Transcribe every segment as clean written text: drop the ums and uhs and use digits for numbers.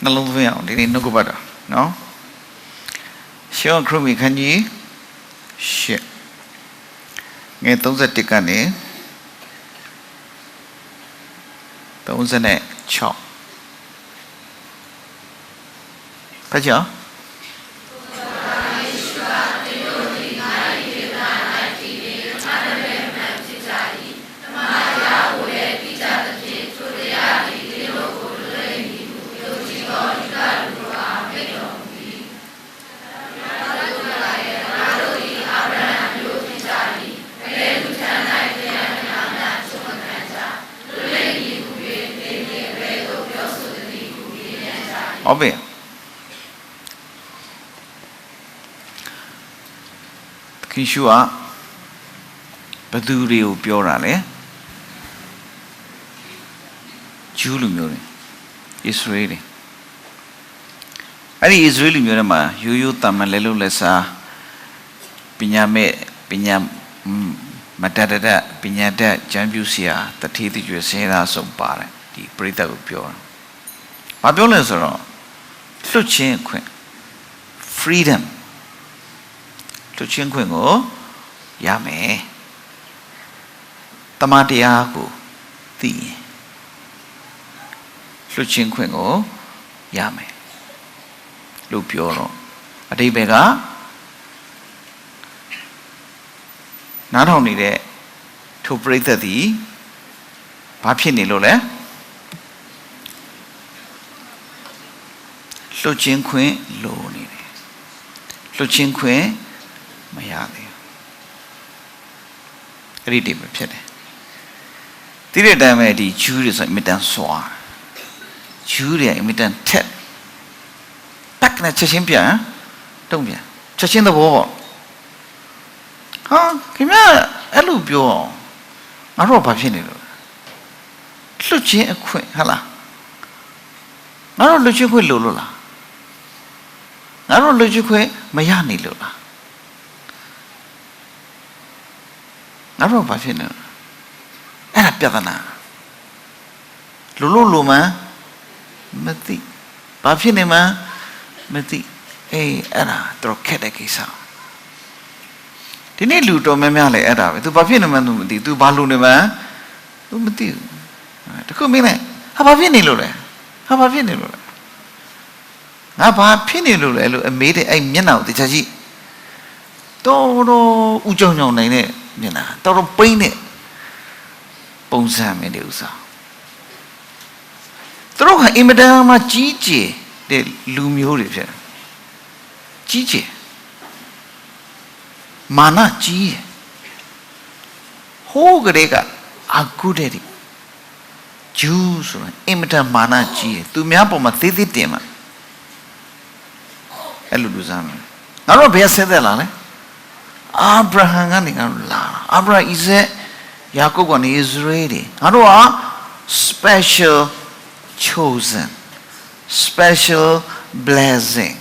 နှလုံးသွင်းအောင်ဒီနေ့နှုတ်ကပတ်တော်နော်ရှောခရမီခန်းကြီးရှစ်ငယ်31ကနေ36ဖတ်ကြဟုတ်ပြီခိရှုကဘသူတွေကိုပြောတာလဲဂျူးလူမျိုးတွေဣသရေလတွေအဲ့ဒီဣသရေလမျိုးတွေမှာရိုးရိုးတမန်လဲလို့လဲစားပညာမဲ့ပညာမတတ်တဲ့ပညာတတ်ကျမ်းပြူစရာတတိတိကျွေးစဲတာဆုံးပါတယ်ဒီပရိသတ်ကိုပြောတာဘာပြောလဲဆိုတော့လွတ်ချင်းခွင့် freedom လွတ်ချင်းခွင့်ကိုရမယ်တမန်တရားကိုသိရင်လွတ်ချင်းခွင့်ကိုရမယ်လို့ပြောတော့အတိပ္ပယ်ကနားထောင်နေတဲ့ထိုပရိသတ်သည်ဘာဖြစ်နေလို့လဲလွတ်ချင်းခွင့်လိုနေတယ်လွတ်ချင်းခွင့်မရသေးဘူးအဲ့ဒီတည်းပဲဖြစ်တယ်ဒီတဲ့အတိုင်းပဲဒီဂျူးတွေဆိုအင်မတန်စွာဂျူးတွေအင်မတန်ထက်တက်နဲ့ချက်ချင်းပြန်တုံးပြန်ချက်ချင်းသဘောပေါ့ဟာခင်ဗျအဲ့လိုပြောငါတို့ဘာဖြစ်နေလို့လွတ်ချင်းအခွင့်ဟလားငါတို့လွတ်ချင်းခွင့်လိုလို့လားငါတို့လွတ်ချင်းခွင့်မရနေလို့လားငါတို့ဘာဖြစ်နေလဲအဲ့ဒါပြဿနာလိုမှန်းမသိဘာဖြစ်နေမှန်းမသိအေးအဲ့ဒါတော့ခက်တဲ့ကိစ္စဒီနေ့လူတော်များများလည်းအဲ့ဒါပဲ तू ဘာဖြစ်နေမှန်း तू မသိ तू ဘာလုပ်နေမှန်း तू မသိဘူးတခုမင်းနဲ့ဟာဘာဖြစ်နေလို့လဲဟာဘာဖြစ်နေလို့လဲငါဘာဖြစ်နေလို့လဲလို့အမေးတဲ့အဲ့မျက်နှာကိုတခြားကြည့်တော်ဥကြောင်ကြောင်နိုင်တဲ့မျက်နှာတော်ပိန်းတဲ့ပုံစံမျိုးတွေဥစားသူတို့ကအင်မတန်မှကြီးကျယ်တဲ့လူမျိုးတွေဖြစ်ကြီးကျယ်မာနကြီးရဟိုးကလေးကအကုတဲ့ဒီဂျူးဆိုရင်အင်မတန်မာနကြီးရသူများပေါ်မှာသေးသေးတင်မှာအဲ့လိုလူစားမယ်ငါတို့ဘယ်ဆက်သက်လာလဲအာဗြဟံကနေငါတို့လာအာဗြဟံဣဇက်ယာကုပ်ကနေဣသရေလငါတို့က special chosen special blessing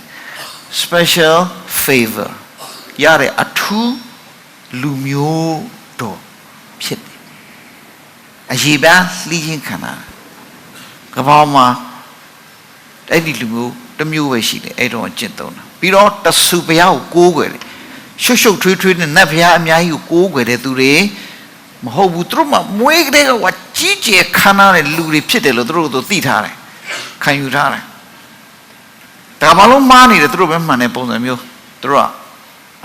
special favor ရတဲ့အထူးလူမျိုးတော်ဖြစ်တယ်အရေးပါလှီးခြင်းခံတာကဘာမှာအဲ့ဒီလူမျိုးတစ်မျိုးပဲရှိတယ်အဲ့တော့ကျင့်သုံးတာပြီးတော့တဆူဘုရားကိုကိုးကွယ်တယ်ရှုပ်ထွေးနဲ့နတ်ဘုရားအများကြီးကိုကိုးကွယ်တဲ့သူတွေမဟုတ်ဘူးသူတို့မှမွေးကလေးကကြီးကျယ်ခမ်းနားတဲ့လူတွေဖြစ်တယ်လို့သူတို့သိထားတယ်ခံယူထားတယ်ဒါဘာလို့မှားနေတယ်သူတို့ပဲမှန်တဲ့ပုံစံမျိုးသူတို့က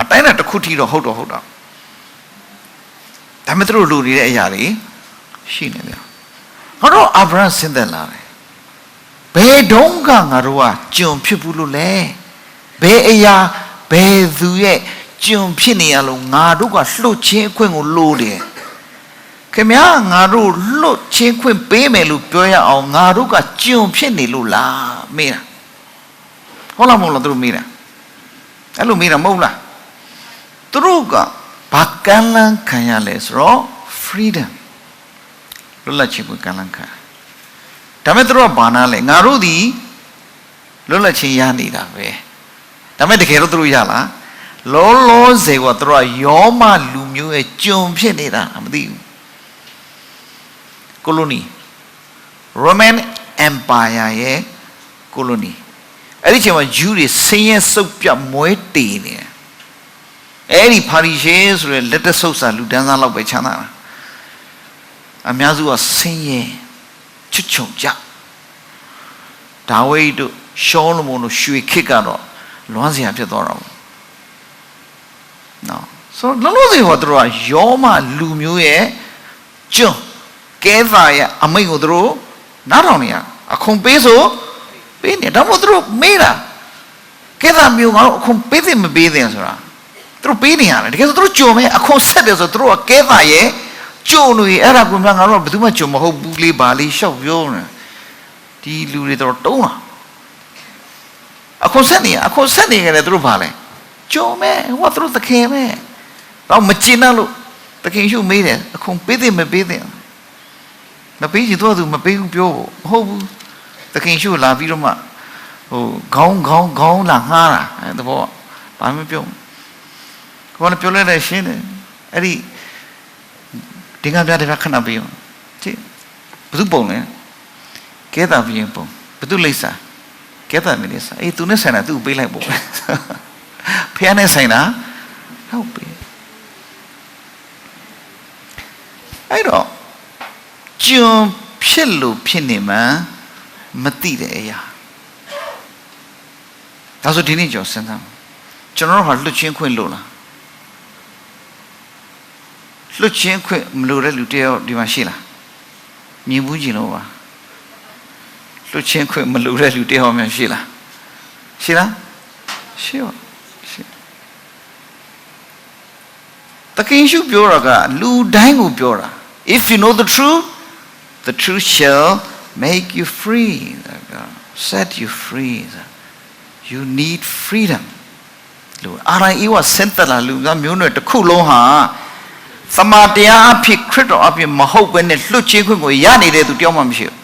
အတိုင်းနဲ့တစ်ခုထိတော့ဟုတ်တော့ဒါပေမဲ့သူတို့လူတွေတဲ့အရာတွေရှိနေတယ်ငါတို့အာဗြဟံဆင်းသက်လာတယ်ဘယ်တုန်းကငါတို့ကကျွန်ဖြစ်ဘူးလို့လဲဘယ်အရာဘယ်သူရဲ့ကျွန်ဖြစ်နေရလို့ငါတို့ကလှုပ်ချင်းအခွင့်ကိုလိုတယ်ခင်ဗျာငါတို့လှုပ်ချင်းခွင့်ပေးမယ်လို့ပြောရအောင်ငါတို့ကကျွန်ဖြစ်နေလို့လားမေးတာဟုတ်လားမဟုတ်လားသူတို့မေးတာအဲ့လိုမေးတာမဟုတ်လားသူတို့ကဘာကံလန်းခံရလဲဆိုတော့ freedom လွတ်လပ်ခြင်းကိုကံလန်းခံဒါပေမဲ့သူတို့ကဘာနာလဲငါတို့ဒီလွတ်လပ်ခြင်းရနေတာပဲဒါပေမဲ့တကယ်တော့သူတို့ရလားလောလောဆယ်ကသူတို့ကယောမလူမျိုးရဲ့ကျွန်ဖြစ်နေတာမသိဘူးကိုလိုနီ Roman Empire ရဲ့ colony အဲ့ဒီချိန်မှာ Jew တွေဆင်းရဲစုပ်ပြတ်မွဲတေနေတယ်အဲ့ဒီ Pharisee ဆိုတဲ့လက်တဆုပ်စာလူတန်းစားလောက်ပဲချမ်းသာတာအများစုကဆင်းရဲချွတ်ချုံကြဒါဝိဒ်တို့ရှောလမုန်တို့ရွှေခေတ်ကတော့လွမ်းစရာဖြစ်သွားတော့နော်ဆိုတော့လုံးလုံးစီဟောသူတို့ကယောမလူမျိုးရဲ့ကျွန်းကဲသာရဲ့အမိန့်ကိုသူတို့နားထောင်နေရအခုံပေးဆိုပေးနေတော့သူတို့မေးတာကဲသာမျိုးကတော့အခုံပေးတယ်မပေးတယ်ဆိုတာသူတို့ပေးနေရတယ်တကယ်ဆိုသူတို့ကြုံမဲ့အခုံဆက်တယ်ဆိုသူတို့ကကဲသာရဲ့ကြုံလို့အဲ့ဒါကမှငါတို့ကဘယ်သူမှကြုံမဟုတ်ဘူးလေပါလေရှောက်ပြောနေဒီလူတွေတော့တုံးတာအခုဆက်နေကြတယ်သူတို့ပါလဲကြုံမဲ့ဟောသူတို့သခင်မဲ့တော့မကျင်တော့လို့သခင်ရှုမေးတယ်အခုပေးတယ်မပေးတယ်မပေးချင်တော့သူမပေးဘူးပြောမဟုတ်ဘူးသခင်ရှုလာပြီးတော့မှဟိုခေါင်းလာငှားတာအဲ့တဘောဘာမှမပြောခေါင်းပြောလိုက်တဲ့ရှင်းတယ်အဲ့ဒီဒီကပြတဲ့ခဏပေးအောင်ကြည့်ဘသူပုံလဲကဲတာပြင်းပုံဘသူလိမ့်စာကဲတာမင်းလိမ့်စာအေးသူနဲ့ဆိုင်တာသူ့ပေးလိုက်ပို့ဖះနဲ့ဆိုင်တာဟုတ်ပြီအဲ့တော့ကျွန်ဖြစ်လို့ဖြစ်နေမှမသိတဲ့အရာဒါဆိုဒီနေ့ကျွန်တော်စဉ်းစားကျွန်တော်တို့ဟာလွတ်ချင်းခွင့်လို့လားလွတ်ချင်းခွင့်မလို့တဲ့လူတယောက်ဒီမှာရှိလားမြင်ဘူးကြည့်လို့ပါလွတ်ချင်းခွင့်မလို့တဲ့လူတယောက်မှရှိလားရှိပါတကယ်ရှုပြောတာကလူတိုင်းကိုပြောတာ if you know the truth shall make you free set you free you need freedom လူအားရဝစင်တလာလူမျိုးနွယ်တစ်ခုလုံးဟာသမာတရားအဖြစ်ခရစ်တော်အဖြစ်မဟုတ်ဘဲနဲ့လွတ်ချင်းခွင့်ကိုရနေတဲ့သူတယောက်မှမရှိဘူး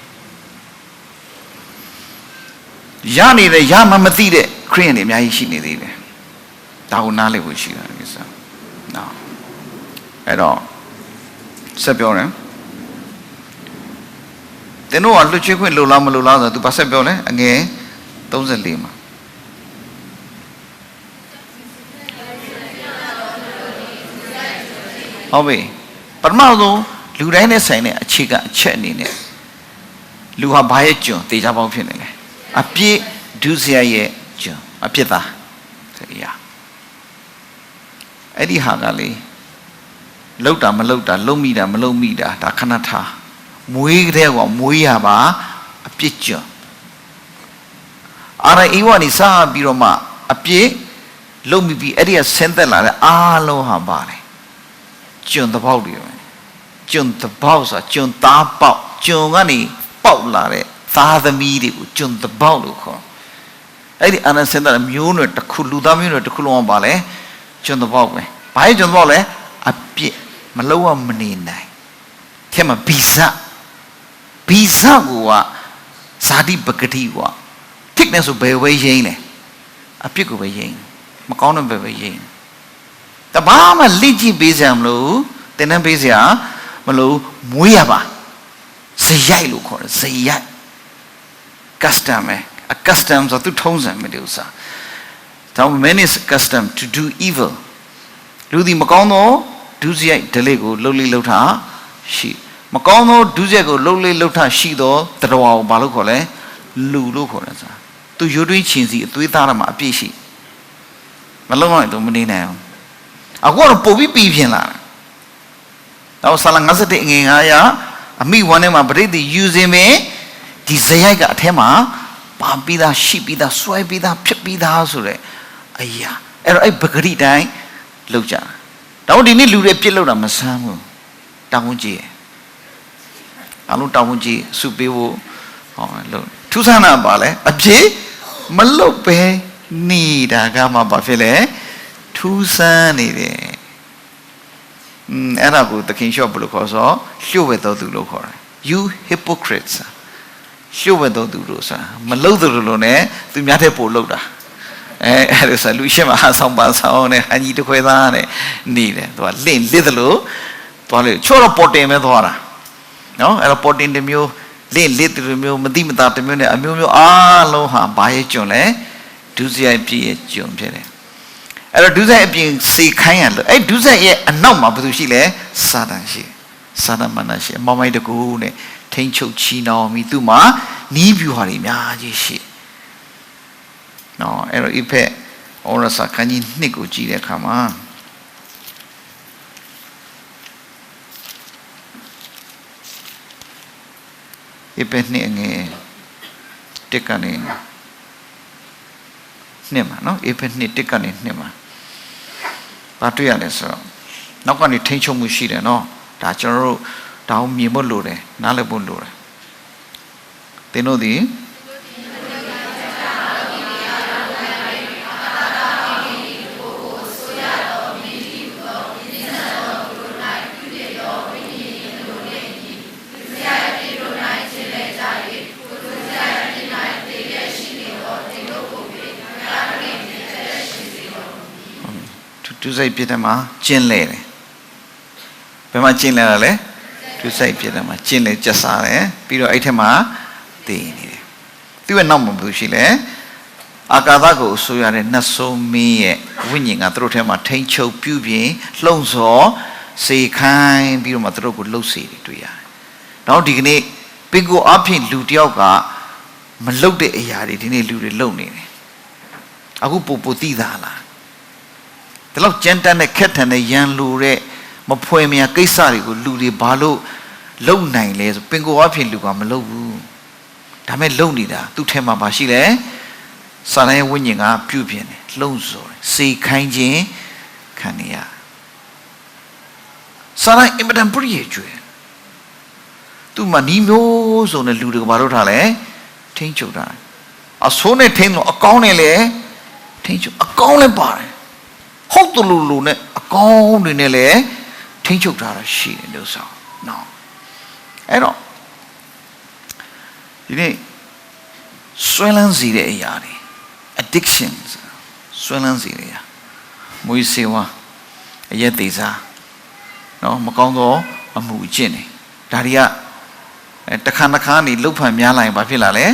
ရနေတဲ့ရမှမသိတဲ့ခရိယန်တွေအများကြီးရှိနေသေးတယ်ဒါကိုနားလည်ဖို့ရှိတာကိစ္စနော်အဲ့တော့ဆက်ပြောတယ်တင်းတို့ကလွတ်ချင်းခွင့်လိုလားမလိုလားဆိုတော့ तू ဘာဆက်ပြောလဲအငယ်34မှာဟုတ်ပြီပထမဆုံးလူတိုင်းနဲ့ဆိုင်တဲ့အခြေခံအချက်အနေနဲ့လူဟာဘာရဲ့ကျွန်တေချာပေါင်းဖြစ်နေလဲအပြစ်ဒုစရိုက်ရဲ့ကျွန်အပြစ်သားတရားအဲ့ဒီဟာကလေလောက်တာမလောက်တာလုံမိတာမလုံမိတာဒါခဏထားမွေးတဲ့ကောင်မွေးရပါအပြစ်ကျွန်အာရအိဝနိစားပြီးတော့မှအပြစ်လုံမိပြီးအဲ့ဒီကဆင်းသက်လာတဲ့အားလုံးဟာပါတယ်ကျွန်တပေါက်တွေပဲကျွန်တပေါက်ဆိုတာကျွန်သားပေါက်ကျွန်ကနေပေါက်လာတဲ့သားသမီးတွေကိုကျွန်တပေါက်လို့ခေါ်အဲ့ဒီအနစင်တာမျိုးနွယ်တစ်ခုလူသားမျိုးနွယ်တစ်ခုလုံးပါလဲကျွန်တပေါက်ပဲဘာရဲ့ကျွန်တပေါက်လဲအပြစ်မလုံးဝမနေနိုင်ထဲမှာဗီဇကိုကဇာတိပဂတိကထိတ်နေဆိုဘယ်ဝဲရင်းလဲအပြစ်ကိုပဲရင်းမကောင်းတဲ့ဘယ်ပဲရင်းတဘာမှလိကြည့်ပေးစရာမလိုတင်နှံပေးစရာမလိုမွေးရပါဇရိုက်လို့ခေါ်တယ်ဇရိုက် custom ပဲ a custom ဆိုသူထုံးစံမျိုးဥစားတောင်း man is custom to do evil လူဒီမကောင်းသောဒုစရိုက်ဒလိကိုလှုပ်လေလှုပ်တာရှိမကောင်းသောဒုစရိုက်ကိုလှုပ်လေလှုပ်တာရှိသောတတော်ကိုဘာလို့ခေါ်လဲလူလို့ခေါ်တယ်ဆိုတာသူရိုးတွင်းချင်းစီအသွေးသားရမှာအပြည့်ရှိမလုံးဝတော့မနေနိုင်အောင်အခုတော့ပို့ပြီးပြီးပြင်လာတယ်တော့ဆာလ51ငွေ900အမိဝမ်းထဲမှာပရိသတ်ယူစင်ပဲဒီဇရိုက်ကအထဲမှာပါပြီးသားရှိပြီးသားစွဲပြီးသားဖြစ်ပြီးသားဆိုတဲ့အရာအဲ့တော့အဲ့ပဂရိတိုင်းလောက်ကြတာတော့ဒီနေ့လူတွေပြစ်လောက်တာမဆန်းဘူးတောင်းဝန်ကြီးအလုံးတောင်းဝန်ကြီးစုပေးဖို့ဟောလို့ထူးဆန်းတာပါလဲအပြစ်မလုတ်ပဲနေတာကမှဘာဖြစ်လဲထူးဆန်းနေတယ်အဲ့ဒါကိုသခင်ရှော့ဘယ်လိုခေါ်ဆိုလျှို့ဝဲတော်သူလို့ခေါ်တယ် you hypocrites လျှို့ဝဲတော်သူလို့ဆိုတာမလုတ်သူလို့နဲ့သူများတဲ့ပို့လုတ်တာအဲ့ဒါဆိုလူရှိမှဆောင်းပါဆောင်းနဲ့ဟန်ကြီးတစ်ခွဲသားနဲ့နေတယ်သူကလစ်တယ်လို့သွားလေချို့တော့ပေါ်တင်ပဲသွားတာနော်အဲ့တော့ပေါ်တင်တစ်မျိုး lit the mill, Medimata, the mill, a mill, aloha, by a jole, do the IP jump. And do that being see kind, I do that yet, and no mabushile, Sadanshi, Sadamanashi, Mamma the Gune, Tencho Chino, Mituma, Nibu Harimaji. No, ero ipe, ora sa kanyi niku jire kama. Ipe ni nge tekani nema, no? Ipe ni tekani nema. Patu ya le so. Nakani tencho mushire no. Da choro da mimo lure, nale bun lure. Teno di tu sai pied ma chin le be ma chin le le tu sai pied ma chin le ကျက်စားတယ်ပြီးတော့အဲ့ထက်မှာတည်နေတယ်သူ့ရဲ့နောက်မှာဘာရှိလဲအာကာသကိုအစိုးရတဲ့နတ်ဆိုးမင်းရဲ့ဝိညာဉ်ကသူတို့ထဲမှာထိန်ချုပ်ပြုပြင်လှုံ့ဆော်စေခိုင်းပြီးတော့မှသူတို့ကိုလှုပ်စေတယ်တွေ့ရတယ်။နောက်ဒီကနေ့ပင်ကိုအဖြစ်လူတယောက်ကမလှုပ်တဲ့အရာတွေဒီနေ့လူတွေလှုပ်နေတယ်။အခုပိုသိတာလား။ဒီလောက်ကြမ်းတမ်းတဲ့ခက်ထန်တဲ့ရန်လူတဲ့မဖွယ်မြတ်ကိစ္စတွေကိုလူတွေဘာလို့လုံနိုင်လဲဆိုပင်ကိုအဖြစ်လူကမလုံဘူးဒါမဲ့လုံနေတာသူ့ထဲမှာပါရှိတယ်စာရန်ဝိညာဉ်ကပြုတ်ပြင်းတယ်လှုံ့ဆော်တယ်စေခိုင်းခြင်းခံနေရစာရန်အင်မတန်ပြည့်ကျွေးသူ့မှာနီးမျိုးစုံတဲ့လူတွေကဘာလို့ထားလဲထိန်းချုပ်တာအဆိုးနဲ့ထိန်းလို့အကောင်းနဲ့လေထိန်းချုပ်အကောင်းလည်းပါတယ်ဟုတ်တယ်လို့နဲ့အကောင်းတွေနဲ့လည်းထိန်းချုပ်ထားတာရှိတယ်လို့ဆိုနော်အဲ့တော့ဒီနေ့ဆွဲလန်းစီတဲ့အရာတွေ addictions ဆွဲလန်းစီတဲ့အရာမွေးစေဝါအရက်သေးစားနော်မကောင်းသောအမှုအကျင့်တွေဒါတွေကတခါတခါနေလှုပ်ဖန်များလာရင်ဘာဖြစ်လာလဲ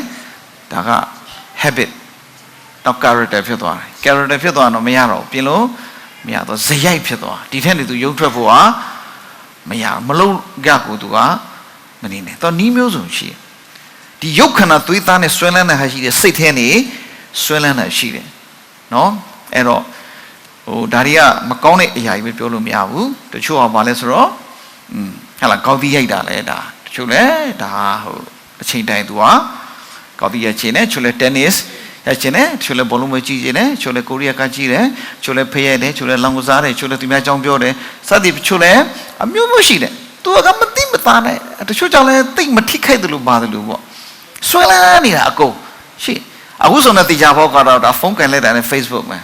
ဒါက habit တော့ character ဖြစ်သွားတယ် character ဖြစ်သွားတော့မရတော့ပြင်လို့မရတော့ဇယိုက်ဖြစ်သွားဒီထက်နေသူရုပ်ထွက်ဖို့ဟာမရမလုံးရကိုသူကမနေနဲ့တော့နီးမျိုးစုံရှိတယ်ဒီရုပ်ခန္ဓာသွေးသားနဲ့ဆွဲလန်းတဲ့ဟာရှိတယ်စိတ်ထဲနေဆွဲလန်းတာရှိတယ်နော်အဲ့တော့ဟိုဒါတွေကမကောင်းတဲ့အရာကြီးပဲပြောလို့မရဘူးတချို့ကဘာလဲဆိုတော့ဟဲ့လားကောက်တီးရိုက်တာလဲဒါတချို့လဲဒါဟိုအချိန်တိုင်းသူကကောက်တီးရိုက်ခြင်းနဲ့ချို့လဲ tennis ရခြင်းနဲ့ချို့လဲဘောလုံးမကြည့်ခြင်းနဲ့ချို့လဲကိုရီးယားကကြည့်တယ်ချို့လဲဖရဲတယ်ချို့လဲလောင်ကစားတယ်ချို့လဲသူများအကြောင်းပြောတယ်စသည်ချို့လဲအမျိုးမျိုးရှိတယ်သူကမသိမသားနဲ့တချို့ကြောင့်လဲသိမထိခိုက်တယ်လို့ပါတယ်လို့ပေါ့ဆွဲလန်းနေတာအကုန်ရှိအခုဆိုတော့တရားဘောကတော့ဒါဖုန်းကန်လိုက်တာနဲ့ Facebook မှာ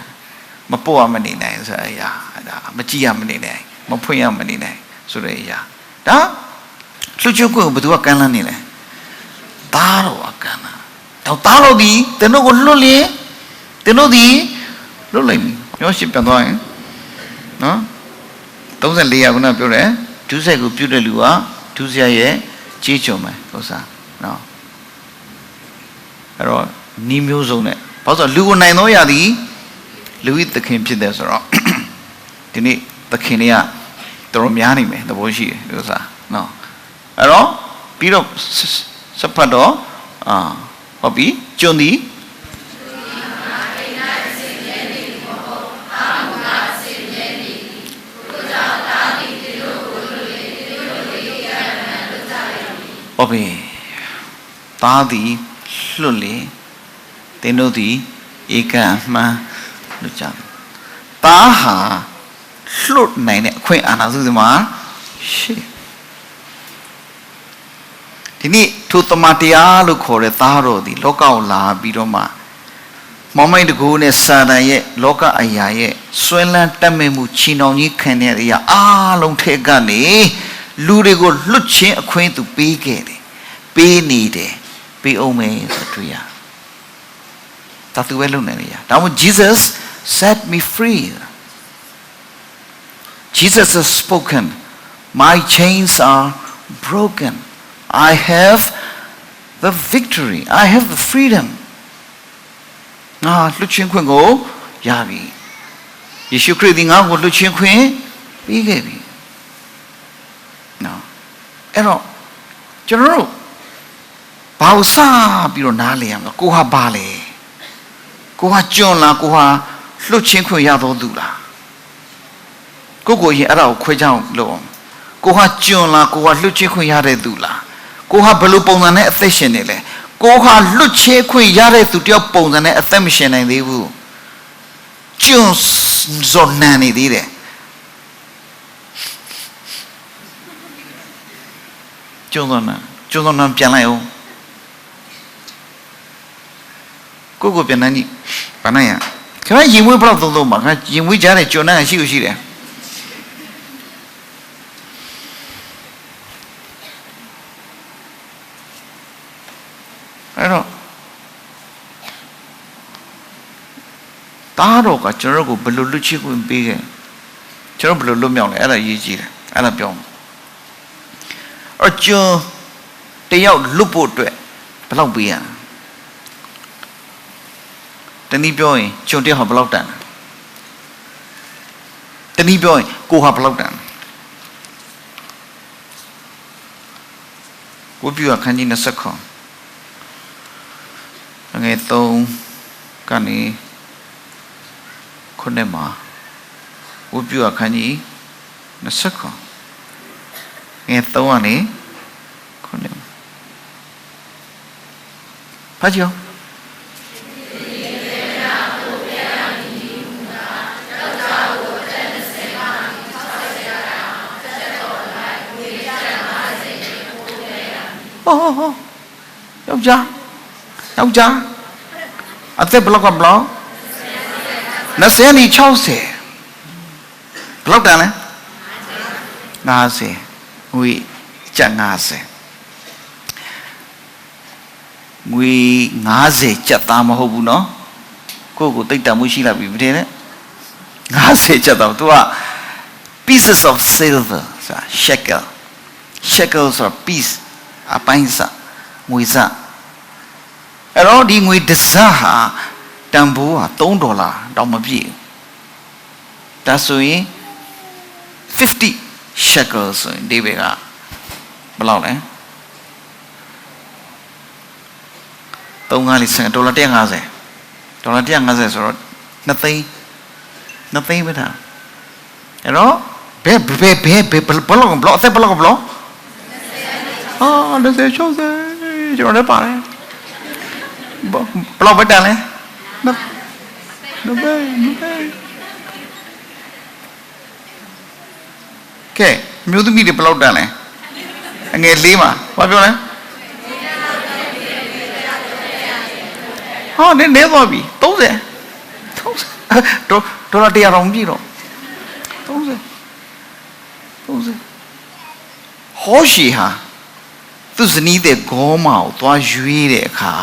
မပို့ရမနေနိုင်ဆိုတဲ့အရာဒါမကြည့်ရမနေနိုင်မဖွင့်ရမနေနိုင်ဆိုတဲ့အရာဒါလူချုပ်ကိုဘယ်သူကကန်လန်းနေလဲသားတော်ကကန်လာတော့သားတော်ဒီတင်တို့ကိုလွတ်လင်းတင်တို့ဒီလွတ်လိုက်ပြီပြောရှင်းပြန်သွားရင်နော်34ရာခုနပြောတယ်ဒုစရိုက်ကိုပြုတဲ့လူကဒုစရိုက်ရဲ့ကြီးချုံမယ်ဥစ္စာနော်အဲ့တော့နီးမျိုးစုံနဲ့ဘာလို့ဆိုလူကိုနိုင်တော့ရသည်လူဤသခင်ဖြစ်တယ်ဆိုတော့ဒီနေ့သခင်တွေကတော်များနေမယ်သဘောရှိတယ်ဥစ္စာနော်အဲ့တော့ပြီးတော့စဖတ်တော့ဟုတ်ပြီကျွန်းသည်ဟုတ်ပြီသားသည်လွတ်လေသင်တို့သည်ဧကံမှန်လို့ကြားသားဟာလွတ်နိုင်တဲ့အခွင့်အာဏာစုဒီမှာရှိဒီနေ့ထိုတမန်တရားလို့ခေါ်တဲ့သားတော်ဒီလောကကိုလာပြီးတော့မှမောင်မိုင်းတကူနဲ့စာတန်ရဲ့လောကအရာရဲ့ဆွဲလန်းတက်မဲ့မှုချီနှောင်ကြီးခံနေတဲ့အရာအားလုံးထက်ကနေလူတွေကိုလွတ်ချင်းအခွင့်သူပေးခဲ့တယ်ပေးနေတယ်ပေးအောင်မယ်ဆိုတွေ့ရတာသူပဲလုပ်နေရဒါမှ Jesus set me free Jesus has spoken my chains are broken I have the victory. I have the freedom. ငါလွတ်ချင်းခွင့်ကိုရပြီယေရှုခရစ်သည်ငါ့ကိုလွတ်ချင်းခွင့်ပေးခဲ့ပြီနော်အဲ့တော့ကျွန်တော်တို့ဘာလို့စပြီးတော့နားလည်ရမလဲကိုဟာဘာလဲကိုဟာကျွန်လားကိုဟာလွတ်ချင်းခွင့်ရတော်သူလားကိုရင်အဲ့ဒါကိုခွဲခြားလို့ကိုဟာကျွန်လားကိုဟာလွတ်ချင်းခွင့်ရတဲ့သူလားကိုဟာဘယ်လိုပုံစံနဲ့အသက်ရှင်နေလဲကိုဟာလွတ်ချင်းခွင့်ရတဲ့သူတယောက်ပုံစံနဲ့အသက်မရှင်နိုင်သေးဘူးကျွန်ဇော်နန်နေသေးတယ်ကျွန်ဇော်နန်ပြန်လိုက်အောင်ကိုပြန်နိုင်ဘာနိုင်ရခင်ဗျရင်ဝေးဘယ်လောက်သုံးမှာခင်ဗျရင်ဝေးကြားတဲ့ကျွန်နန်ရှိလို့ရှိတယ်အဲ့တော့တားတော့ကကျွန်တော်ကိုဘယ်လိုလွတ်ချခွင့်ပေးခဲ့ကျွန်တော်ဘယ်လိုလွတ်မြောက်လဲအဲ့ဒါရေးကြည့်တယ်အဲ့ဒါပြောအဲ့ကျွန်တယောက်လွတ်ဖို့အတွက်ဘယ်လောက်ပေးရတနည်းပြောရင်ကျွန်တယောက်ဟာဘယ်လောက်တန်တနည်းပြောရင်ကိုဟာဘယ်လောက်တန်ဝိပုယခန်းကြီး20ခွန်ငယ်3ကနေခုနှစ်မှာဝိပုယခန်းကြီး20ခွန်ငယ်3ကနေခုနှစ်ဖတ်ကြည့်ယောက်ျားအသက်ဘယ်လောက်ကဘလောက်20နဲ့60ဘလောက်တန်လဲ50ငွေကျပ်50ငွေ50ကျပ်သားမဟုတ်ဘူးနော်ကိုတိတ်တမှုရှိလာပြီမထင်နဲ့50ကျပ်သား तू က pieces of silver ဆိုတာ shekel ဆိုတာ piece အပိုင်းစာငွေစာအဲ့တော့ဒီငွေတစ်စက်ဟာတန်ဖိုးဟာ$3တောင်မပြည့်ဒါဆိုရင်50 shekel ဆိုရင်ဒီဘက်ကဘယ်လောက်လဲ$150ဆိုတော့2သိန်းပဲထားအဲ့တော့ဘယ်ဘလောက်အသက်ဘလောက်20 60ကျွန်တော်လည်းပါတယ်ဘလောက်ပဲတန်လဲကဲမျိုးသမီးတွေဘလောက်တန်လဲအငယ်လေးမှာဘာပြောလဲဟာနည်းသွားပြီ30ဒေါ်လာ100တောင်ပြည့်တော့30ဟောရှိဟာသူဇနီးတဲ့ဂေါမာကိုသွားရွေးတဲ့အခါ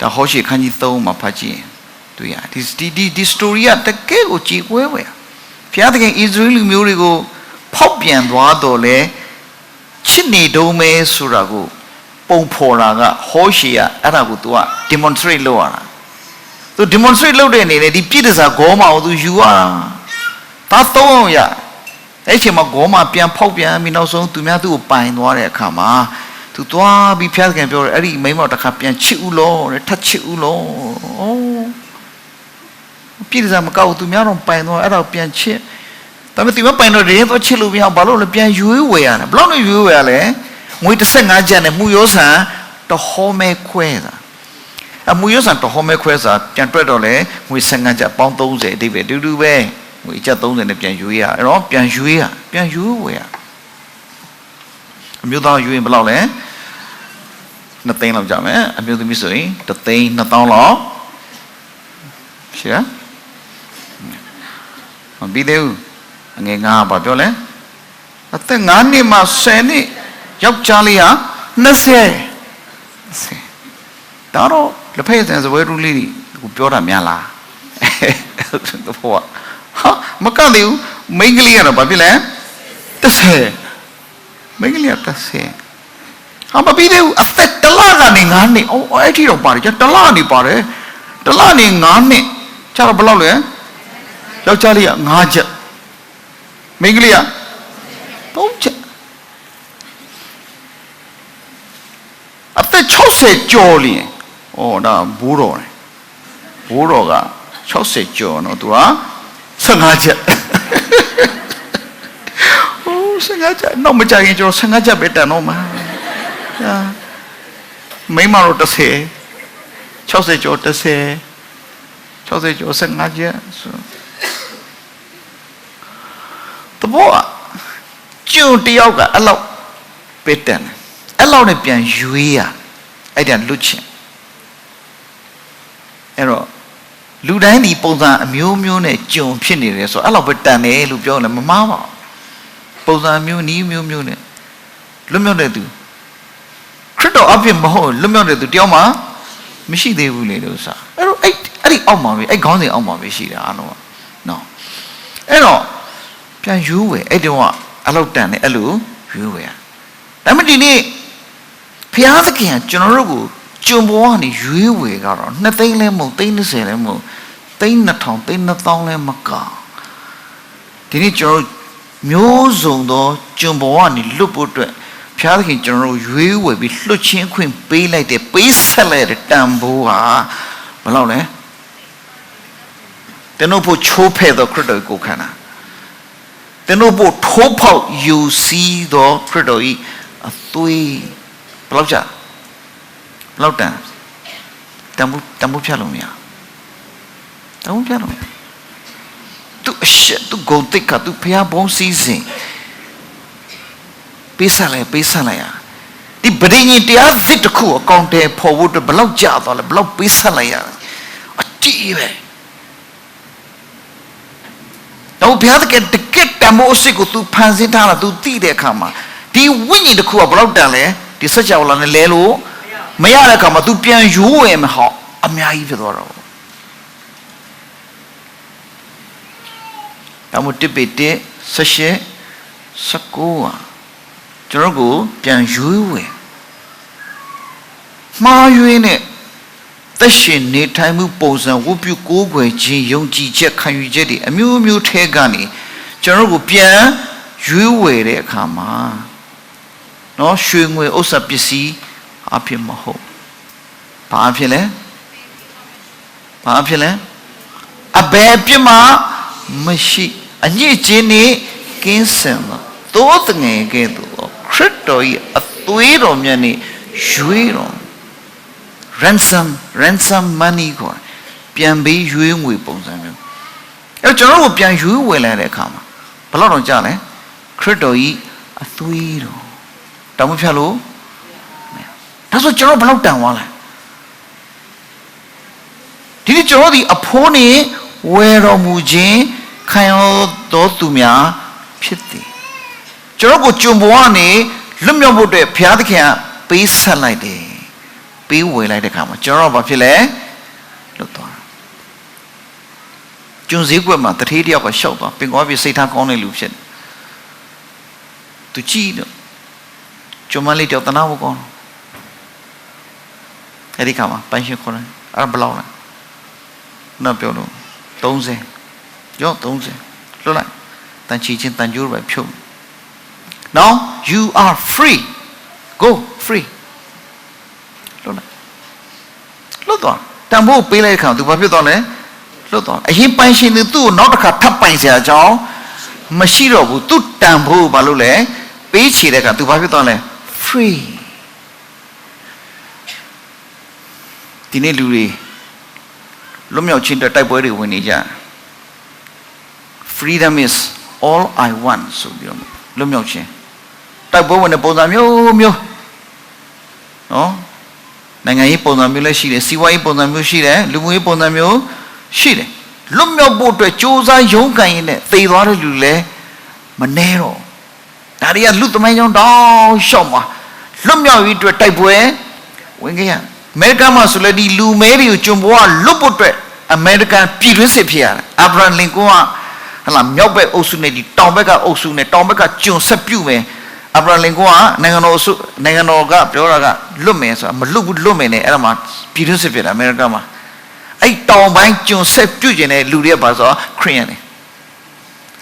ဒါဟောရှိခန်းကြီး3မှာဖတ်ကြည့်တွေ့ရဒီ story ကတကယ်ကိုကြည်ကွဲပဲဘုရားသခင်ဣသရေလလူမျိုးတွေကိုဖောက်ပြန်သွားတော့လဲချစ်နေတုံးမဲဆိုတာကိုပုံဖော်တာကဟောရှိကအဲ့ဒါကို तू က demonstrate လုပ်ရတာ तू demonstrate လုပ်တဲ့အနေနဲ့ဒီပြည့်တစားဂေါမာကို तू ယူရတာဒါသုံးအောင်ရအဲ့ချိန်မှာဂေါမာပြန်ဖောက်ပြန်ပြီးနောက်ဆုံးသူများသူ့ကိုပိုင်သွားတဲ့အခါမှာသူသွားပြီးဖျားကန်ပြောတယ်အဲ့ဒီမိန်းမတစ်ခါပြန်ချစ်ဦးလို့တဲ့ထပ်ချစ်ဦးလို့ပြည့်စားမကောက်သူများတော့ပိုင်သွားအဲ့ဒါပြန်ချစ်ဒါပေမဲ့သူမပိုင်တော့ရင်တော့ချစ်လို့မရဘာလို့လဲပြန်ရွေးဝယ်ရတယ်ဘလောက်နဲ့ရွေးဝယ်ရလဲငွေ15ကျပ်နဲ့မှုရောဆန်တဟောမဲခွဲတာအမှုရောဆန်တဟောမဲခွဲစာပြန်တွက်တော့လဲငွေ15ကျပ်ပေါင်း30အတိပဲတူတူပဲငွေကျပ်30နဲ့ပြန်ရွေးရအဲ့တော့ပြန်ရွေးဝယ်ရအမျိုးသားရွေးရင်ဘယ်လောက်လဲ2သိန်းလောက်ကြမယ်အမျိုးသမီးဆိုရင်3သိန်း2000လောက်ရှင်းမပြီးသေးဘူးအငယ်9ပါပြောလဲအသက်9နှစ်မှ10နှစ်ယောက်ျားလေးဟာ20ဒါတော့လက်ဖက်စံစပွဲရူလေးကိုပြောတာများလားတော့ဟာမကသေးဘူးမိန်းကလေးကတော့ဘာဖြစ်လဲ30မိန်းကလေးက30 ဟာမပြီးသေးဘူးအသက်တလကနေ9နှစ်အော်အဲ့ဒီတော့ပါတယ်ကျတလနေပါတယ်တလနေ9နှစ်ကျတော့ဘယ်လောက်လဲယောက်ျားလေးက9ချက်မိန်းကလေးက3ချက်အသက်60ကျော်လင်းဩဒါဘိုးတော်က60ကျော်နော်သူက15ချက်ဟို15ချက်တော့မကြရင်ကျွန်တော်15ချက်ပဲတန်တော့မှာမိမတို့30 60ကျော်30 60ကျော်15ချက်တဘောကျွန်းတယောက်ကအဲ့လောက်ပဲတန်တယ်အဲ့လောက်နဲ့ပြန်ရွေးရအဲ့ဒါလွတ်ချင်အဲ့တော့လူတိုင်းဒီပုံစံအမျိုးမျိုးနဲ့ကြုံဖြစ်နေတယ်ဆိုတော့အဲ့လောက်ပဲတန်တယ်လို့ပြောတယ်မမှားပါဘူးပုံစံမျိုးနီးမျိုးမျိုးနဲ့လွတ်မြောက်တဲ့သူခရစ်တော်အဖြစ်မဟုတ်လွတ်မြောက်တဲ့သူတယောက်မှမရှိသေးဘူးလေလို့ဆိုတာအဲ့တော့အဲ့ဒီအောက်မှာပဲအဲ့ခေါင်းစဉ်အောက်မှာပဲရှိတာအားလုံးကနော်အဲ့တော့ပြန်ယူဝယ်အဲ့တုန်းကအလောက်တန်တယ်အဲ့လိုယူဝယ်ဒါမှမဟုတ်ဒီနေ့ဖျားသခင်ကကျွန်တော်တို့ကိုကျုံပေါ်ကနေရွေးဝယ်ကတော့2သိန်းလဲမဟုတ်330လဲမဟုတ်32000 3000လဲမကဒီနေ့ကျွန်တော်မျိုးစုံသောကျုံပေါ်ကနေလွတ်ဖို့အတွက်ဖျားသခင်ကျွန်တော်တို့ရွေးဝယ်ပြီးလွတ်ချင်းခွင့်ပေးလိုက်တဲ့ပေးဆက်လိုက်တဲ့တန်ဖိုးဟာဘယ်လောက်လဲတနုဖို့ချိုးဖဲ့သောခရစ်တော်ကိုခန္ဓာတနုဖို့ထိုးပေါက်ယူစီးသောခရစ်တော်၏အသွေးဘယ်လောက်ကြဘယ်လောက်တန်တန်ဖို့ဖြတ်လို့မရတန်ဖို့ဖြတ်လို့သူအရှက်သူဂုံတိတ်ကသူဖျားဘုံစည်းစိမ်ပေးဆက်လိုက်ရဒီဗဒိညင်တရားစစ်တစ်ခုအကောင့်တဲပေါ်ဖို့ဘယ်လောက်ကြာသွားလဲဘယ်လောက်ပေးဆက်လိုက်ရအတိပဲတော့ဘုရားတကယ်တန်ဖို့အစစ်ကိုသူဖန်ဆင်းထားတာသူသိတဲ့အခါမှာဒီဝိညာဉ်တစ်ခုကဘယ်လောက်တန်လဲဒီစัจ java လာနဲ့လဲလို့မရတဲ့အခါမှာ तू ပြန်ယူဝယ်မဟောက်အများကြီးဖြစ်သွားတော့ဒါမှတစ်ပေတစ်18 19ကျွန်တော်ကိုပြန်ယူဝယ်မှားယွင်းတဲ့သက်ရှင်နေထိုင်မှုပုံစံဝတ်ပြုကိုးကွယ်ခြင်းယုံကြည်ချက်ခံယူချက်တွေအမျိုးမျိုးထဲကနေကျွန်တော်ကိုပြန်ယူဝယ်တဲ့အခါမှာနော်ရွှေငွေဥစ္စာပစ္စည်းအဖြစ်မဟုတ်ဘာအဖြစ်လဲအဘယ်ပြစ်မှမရှိအညစ်အကြေးနဲ့ကင်းစင်သောသို့တငယ်ကဲ့သို့ခရစ်တော်၏အသွေးတော်မြတ်နဲ့ရွေးတော် ransom money ကိုပြန်ပြီးရွေးငွေပုံစံမျိုးအဲကျွန်တော်တို့ပြန်ရွေးဝယ်လာတဲ့အခါမှာဘယ်လောက်တော့ကြာလဲခရစ်တော်၏အသွေးတော်တောင်းမဖြတ်လို့ဒါဆိုကျွန်တော်ဘယ်လောက်တန်သွားလဲဒီနေ့ကျွန်တော်ဒီအဖိုးနဲ့ဝယ်တော်မူခြင်းခံရတော်သူများဖြစ်သည်ကျွန်တော်ကိုကျုံပေါ်ကနေလွတ်မြောက်ဖို့အတွက်ဘုရားသခင်ကပေးဆက်လိုက်တယ်ပေးဝယ်လိုက်တဲ့အခါမှာကျွန်တော်ဘာဖြစ်လဲလွတ်သွားကျွန်းစည်းကွက်မှာတထေးတယောက်ကရှောက်သွားပင်ကောပြစိတ်ထားကောင်းတဲ့လူဖြစ်တယ်သူကြည့်တော့ကျွန်းမလေးတယောက်တနာဖို့ကောင်းအဲ့ဒီခါမှာပိုင်ရှင်ခေါ်တယ်အဲ့ဘယ်လောက်လဲနောက်ပြောလို့30ရော30လွတ်လိုက်တန်ချီချင်းတန်ကြိုးပဲဖြုတ် now you are free go free လွတ်သွားတန်ဖိုးပေးလိုက်ခါသူဘာဖြစ်သွားလဲလွတ်သွားအရင်ပိုင်ရှင်သူ့ကိုနောက်တစ်ခါထပ်ပိုင်စရာအကြောင်းမရှိတော့ဘူးသူ့တန်ဖိုးဘာလို့လဲပေးချေတဲ့ခါသူဘာဖြစ်သွားလဲ free ဒီနေ့လူတွေလွတ်မြောက်ခြင်းတဲ့တိုက်ပွဲတွေဝင်နေကြ freedom is all I want ဆိုပြီးတော့လွတ်မြောက်ခြင်းတိုက်ပွဲဝင်တဲ့ပုံစံမျိုးနော်နိုင်ငံရေးပုံစံမျိုးလည်းရှိတယ်စီးပွားရေးပုံစံမျိုးရှိတယ်လူမှုရေးပုံစံမျိုးရှိတယ်လွတ်မြောက်ဖို့အတွက်စ조사ရုန်းကန်ရင်းနဲ့သေသွားတဲ့လူလည်းမနှဲတော့ဒါတွေကလူသမိုင်းကြောင်းတောင်းလျှောက်မှာလွတ်မြောက်ရေးအတွက်တိုက်ပွဲဝင်ခဲ့ရအမေရိကန်မှာဆိုလည်းဒီလူမဲတွေကိုကျွန်ဘွားလွတ်ဖို့အတွက်အမေရိကန်ပြည်တွင်းစစ်ဖြစ်ရတယ်အာဗြဟံလင်ကွန်းကဟလာမြောက်ဘက်အုပ်စုနဲ့ဒီတောင်ဘက်ကအုပ်စုနဲ့တောင်ဘက်ကကျွန်ဆက်ပြုမယ် Abraham Lincoln, Nanganoga, Pioraga, Lumen, so I'm a look lumen, Elma, Peter America. I don't mind Joseph Pugine, Ludia Bazo, Korean,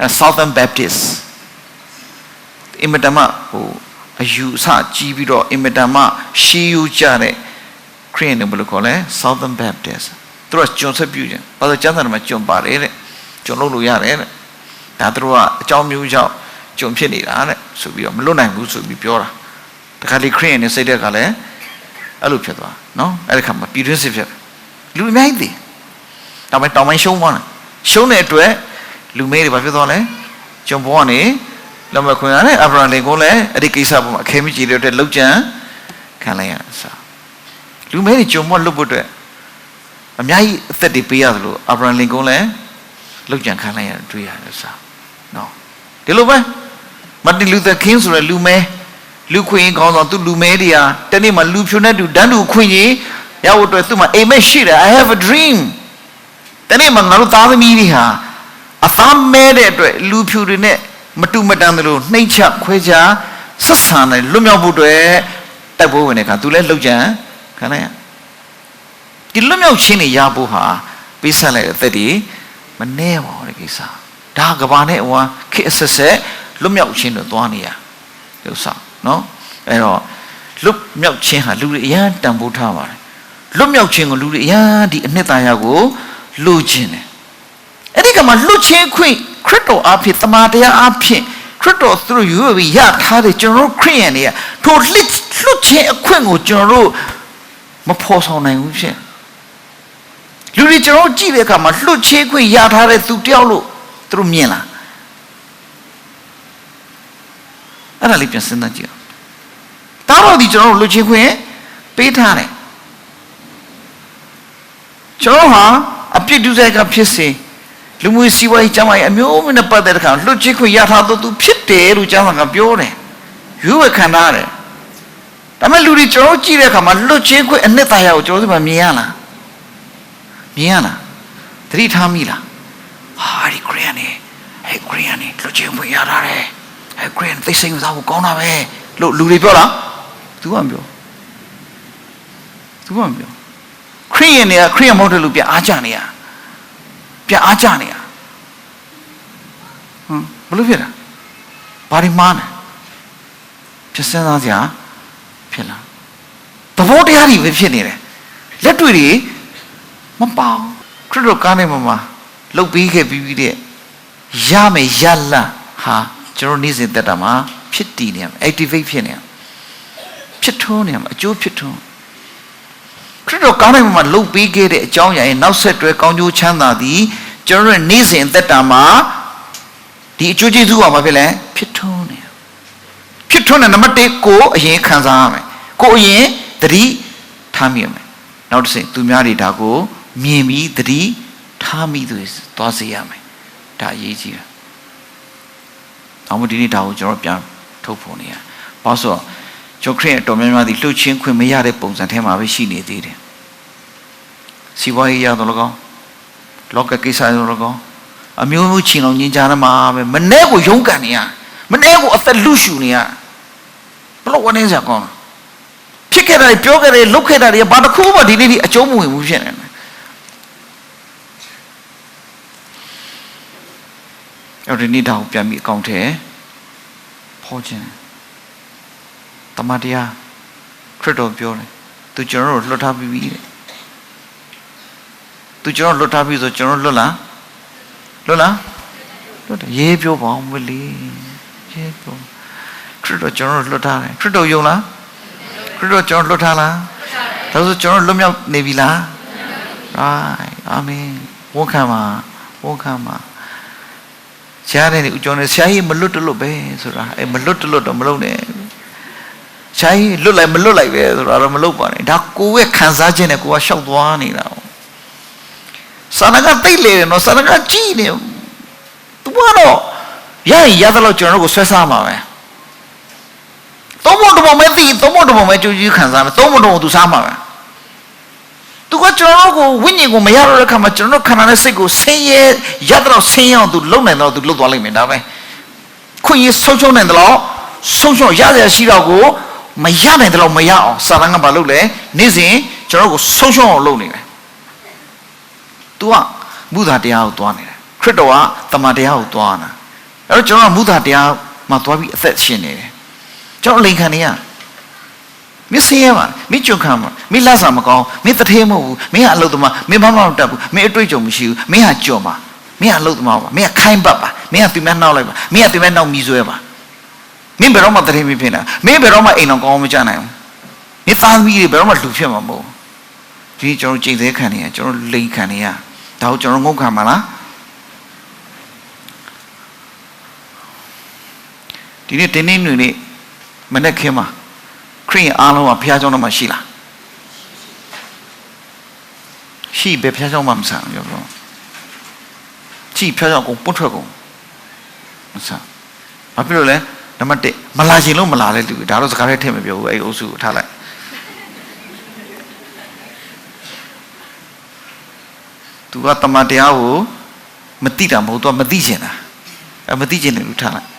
Southern Baptist. Imetama, who you saw Gibido, Imetama, Shiu Jare, Korean, Southern Baptist. Trust Joseph Pugin, but the gentleman John Barre, John Luyare, Tatrua, John Muja. John Penny, so we are Melona, who should be pure. The Kali Crane and say, Gale, I look at one. No, I come up, Peter Siffer. Lu made thee. Now, my Tom, I show one. Show net to it, Lu made it by Vidone, John Bonnie, Lamaquane, Abraham Legole, Edikisa, Chemistry, Lujan, Calaya. Lu made it, John Bon Lubutte. A mai 30 Piazlo, Abraham Legole, Lujan Calaya, 3 years. No. Delume? Martin Luther King's or Lume, Luquin goes on to Lumedia, telling my Lupuna to Danu Queenie, Yawatuma, Amen Shira, I have a dream. The name of Naruta Media, a thumb made it, Lupune, Matumadano, Nature, Queja, Sasan, Lumia Budre, Tabuaneka, to let Lujan, can I? The Lumia Chini Yabuha, Pisale 30, Maneo, Regisa, Dagabane, or Kissase. Look me out chin to Duania. You saw, no? Look me out chin, Luria, Tambu Tower. Look me out chin, Luria, the Netayago, Lucin. And they come a Lucin queen, Crito up it, Tamatia up here, Crito through you, we had a general Korean here. To Lucin a queen with general Mapos on a Lucin. Luria Giva come a Lucin queen, yard had it through Diallo, through Miela. I live in Sinaji. Taro di General Lucique, Petane. Joha, a Piduzaka Pissy, Lumusiwa Jamai, a mule in a part that account, Lucique Yatato to Pitte, Lucama Piore. You were Canare. Tamaludi Georgi, come and Lucique and Netaya, Joseph Miana. Miana, 3 Tamila. Hari Granny, hey Granny, Lucique Yatare. I agree, they say without going away. Look, Ludibola, 2 ambio. 2 ambio. Korean model Pia Ajania. Pia Ajania. Bolivia. Parimana. Chesanasia. Pilla. The vote are with Finire. Let to read. Mapa. Critical Kane Mama. Look big heavy day. Yame Yalla. Ha. Journeys in that ama, Pitinium, activationium, Pitonium, a Jew Piton. Critical Kanama look big at Jonia and now said to a conju chana the journeys in that ama, the Jujizu of a villa, Pitonium. Piton and Namate go ye Kanzame, go ye 3 Tamium. Now to say to Mari Dago, Mimi 3 Tami this, Tosiame, Taji. I'm going to European Toponia. Also, Jocre, Domina, the Luchin, Quimia, Bones, and Hema, she needed. See why you are the logo? Loca Kisa logo. A Muchino Ninjanama, Manego Yongania, Manego of the Lucinia. But what is a con? Pick it, I joke at it, look at it, but a Kuma did it a Jomu. You need to help me count here. Poison. Tamadia. Credo Pure. To General Lotabi. To General Lotabi, the General Lola. Lola? Ye, your bomb will leave. Credo General Lotare. Credo Yola. Credo General Lotala. Those are General Lumia Nevila. Right. Amen. Wokama. Shari, John, Shai, Malutalo Bay, a Malutalo, Malone. Shai, look like Malula, or Malopa. Daku, Kanzajin, a Kuashok Wani now. Sanaga Pele, no Sanaga Gene. Tuano. Yay, Yadalo General Sesama. Tomo to moment you can Tomo to Sama. To what you winning on Mayara Kamachano Kanasego, say Yadra say on to Lona or to Ludolim. Queen is social and the law. ဆုံးရှုံးရရရှိတော့ကိုမရနိုင်တယ်လို့မရအောင်စာတန်ကဘာလုပ်လဲနေ့စဉ်ကျွန်တော်ကိုဆုံးရှုံးအောင်လုပ်နေတယ်။ तू ကမုသာတရားကိုသွားနေတယ်ခရစ်တော်ကတမန်တရားကိုသွားတာအဲ့တော့ကျွန်တော်ကမုသာတရားမှာသွားပြီးအသက်ရှင်နေတယ်ကျွန်တော်လိန်ခံနေရမင်းစင်းရမှာမင်းကြုံခံမှာမင်းလက်စာမကောင်းမင်းတထဲမဟုတ်ဘူးမင်းကအလုပ်သမားမင်းဘာမှမတတ်ဘူးမင်းအတွေ့အကြုံမရှိဘူးမင်းဟာကြော်ပါမင်းကအလုပ်သမားပါမင်းကခိုင်းပတ်ပါမင်းကသူများနှောက်လိုက်ပါမင်းကသူများနှောက်မြည်ဆွဲပါမင်းဘယ်တော့မှတထဲမဖြစ်နိုင်မင်းဘယ်တော့မှအိမ်တော်ကောင်းမကြနိုင်ဘူးမင်းသားသမီးတွေဘယ်တော့မှလူဖြစ်မှာမဟုတ်ဘူးဒီကျွန်တော်ကြိတ်သေးခံနေရကျွန်တော်လိန်ခံနေရဒါကိုကျွန်တော်ငုံခံပါလားဒီနေ့တင်းတင်းတွေနဲ့မနေ့ခင်းမှာခရစ်အားလုံးကဘုရားကျောင်းတော်မှာရှိလားရှိပဲဘုရားကျောင်းမှာမဆန်ပြောတော့ကြည့်ဘုရားကျောင်းကိုပွတ်ထွက်ကုန်မဆန်ဘာဖြစ်လို့လဲနံပါတ်1မလာရှင်လို့မလာတဲ့လူဒါတော့စကားထဲထည့်မပြောဘူးအဲ့အုပ်စုကိုထားလိုက်သူကတမန်တရားကိုမသိတာမဟုတ်တော့မသိချင်တာမသိချင်တယ်လူထားလိုက်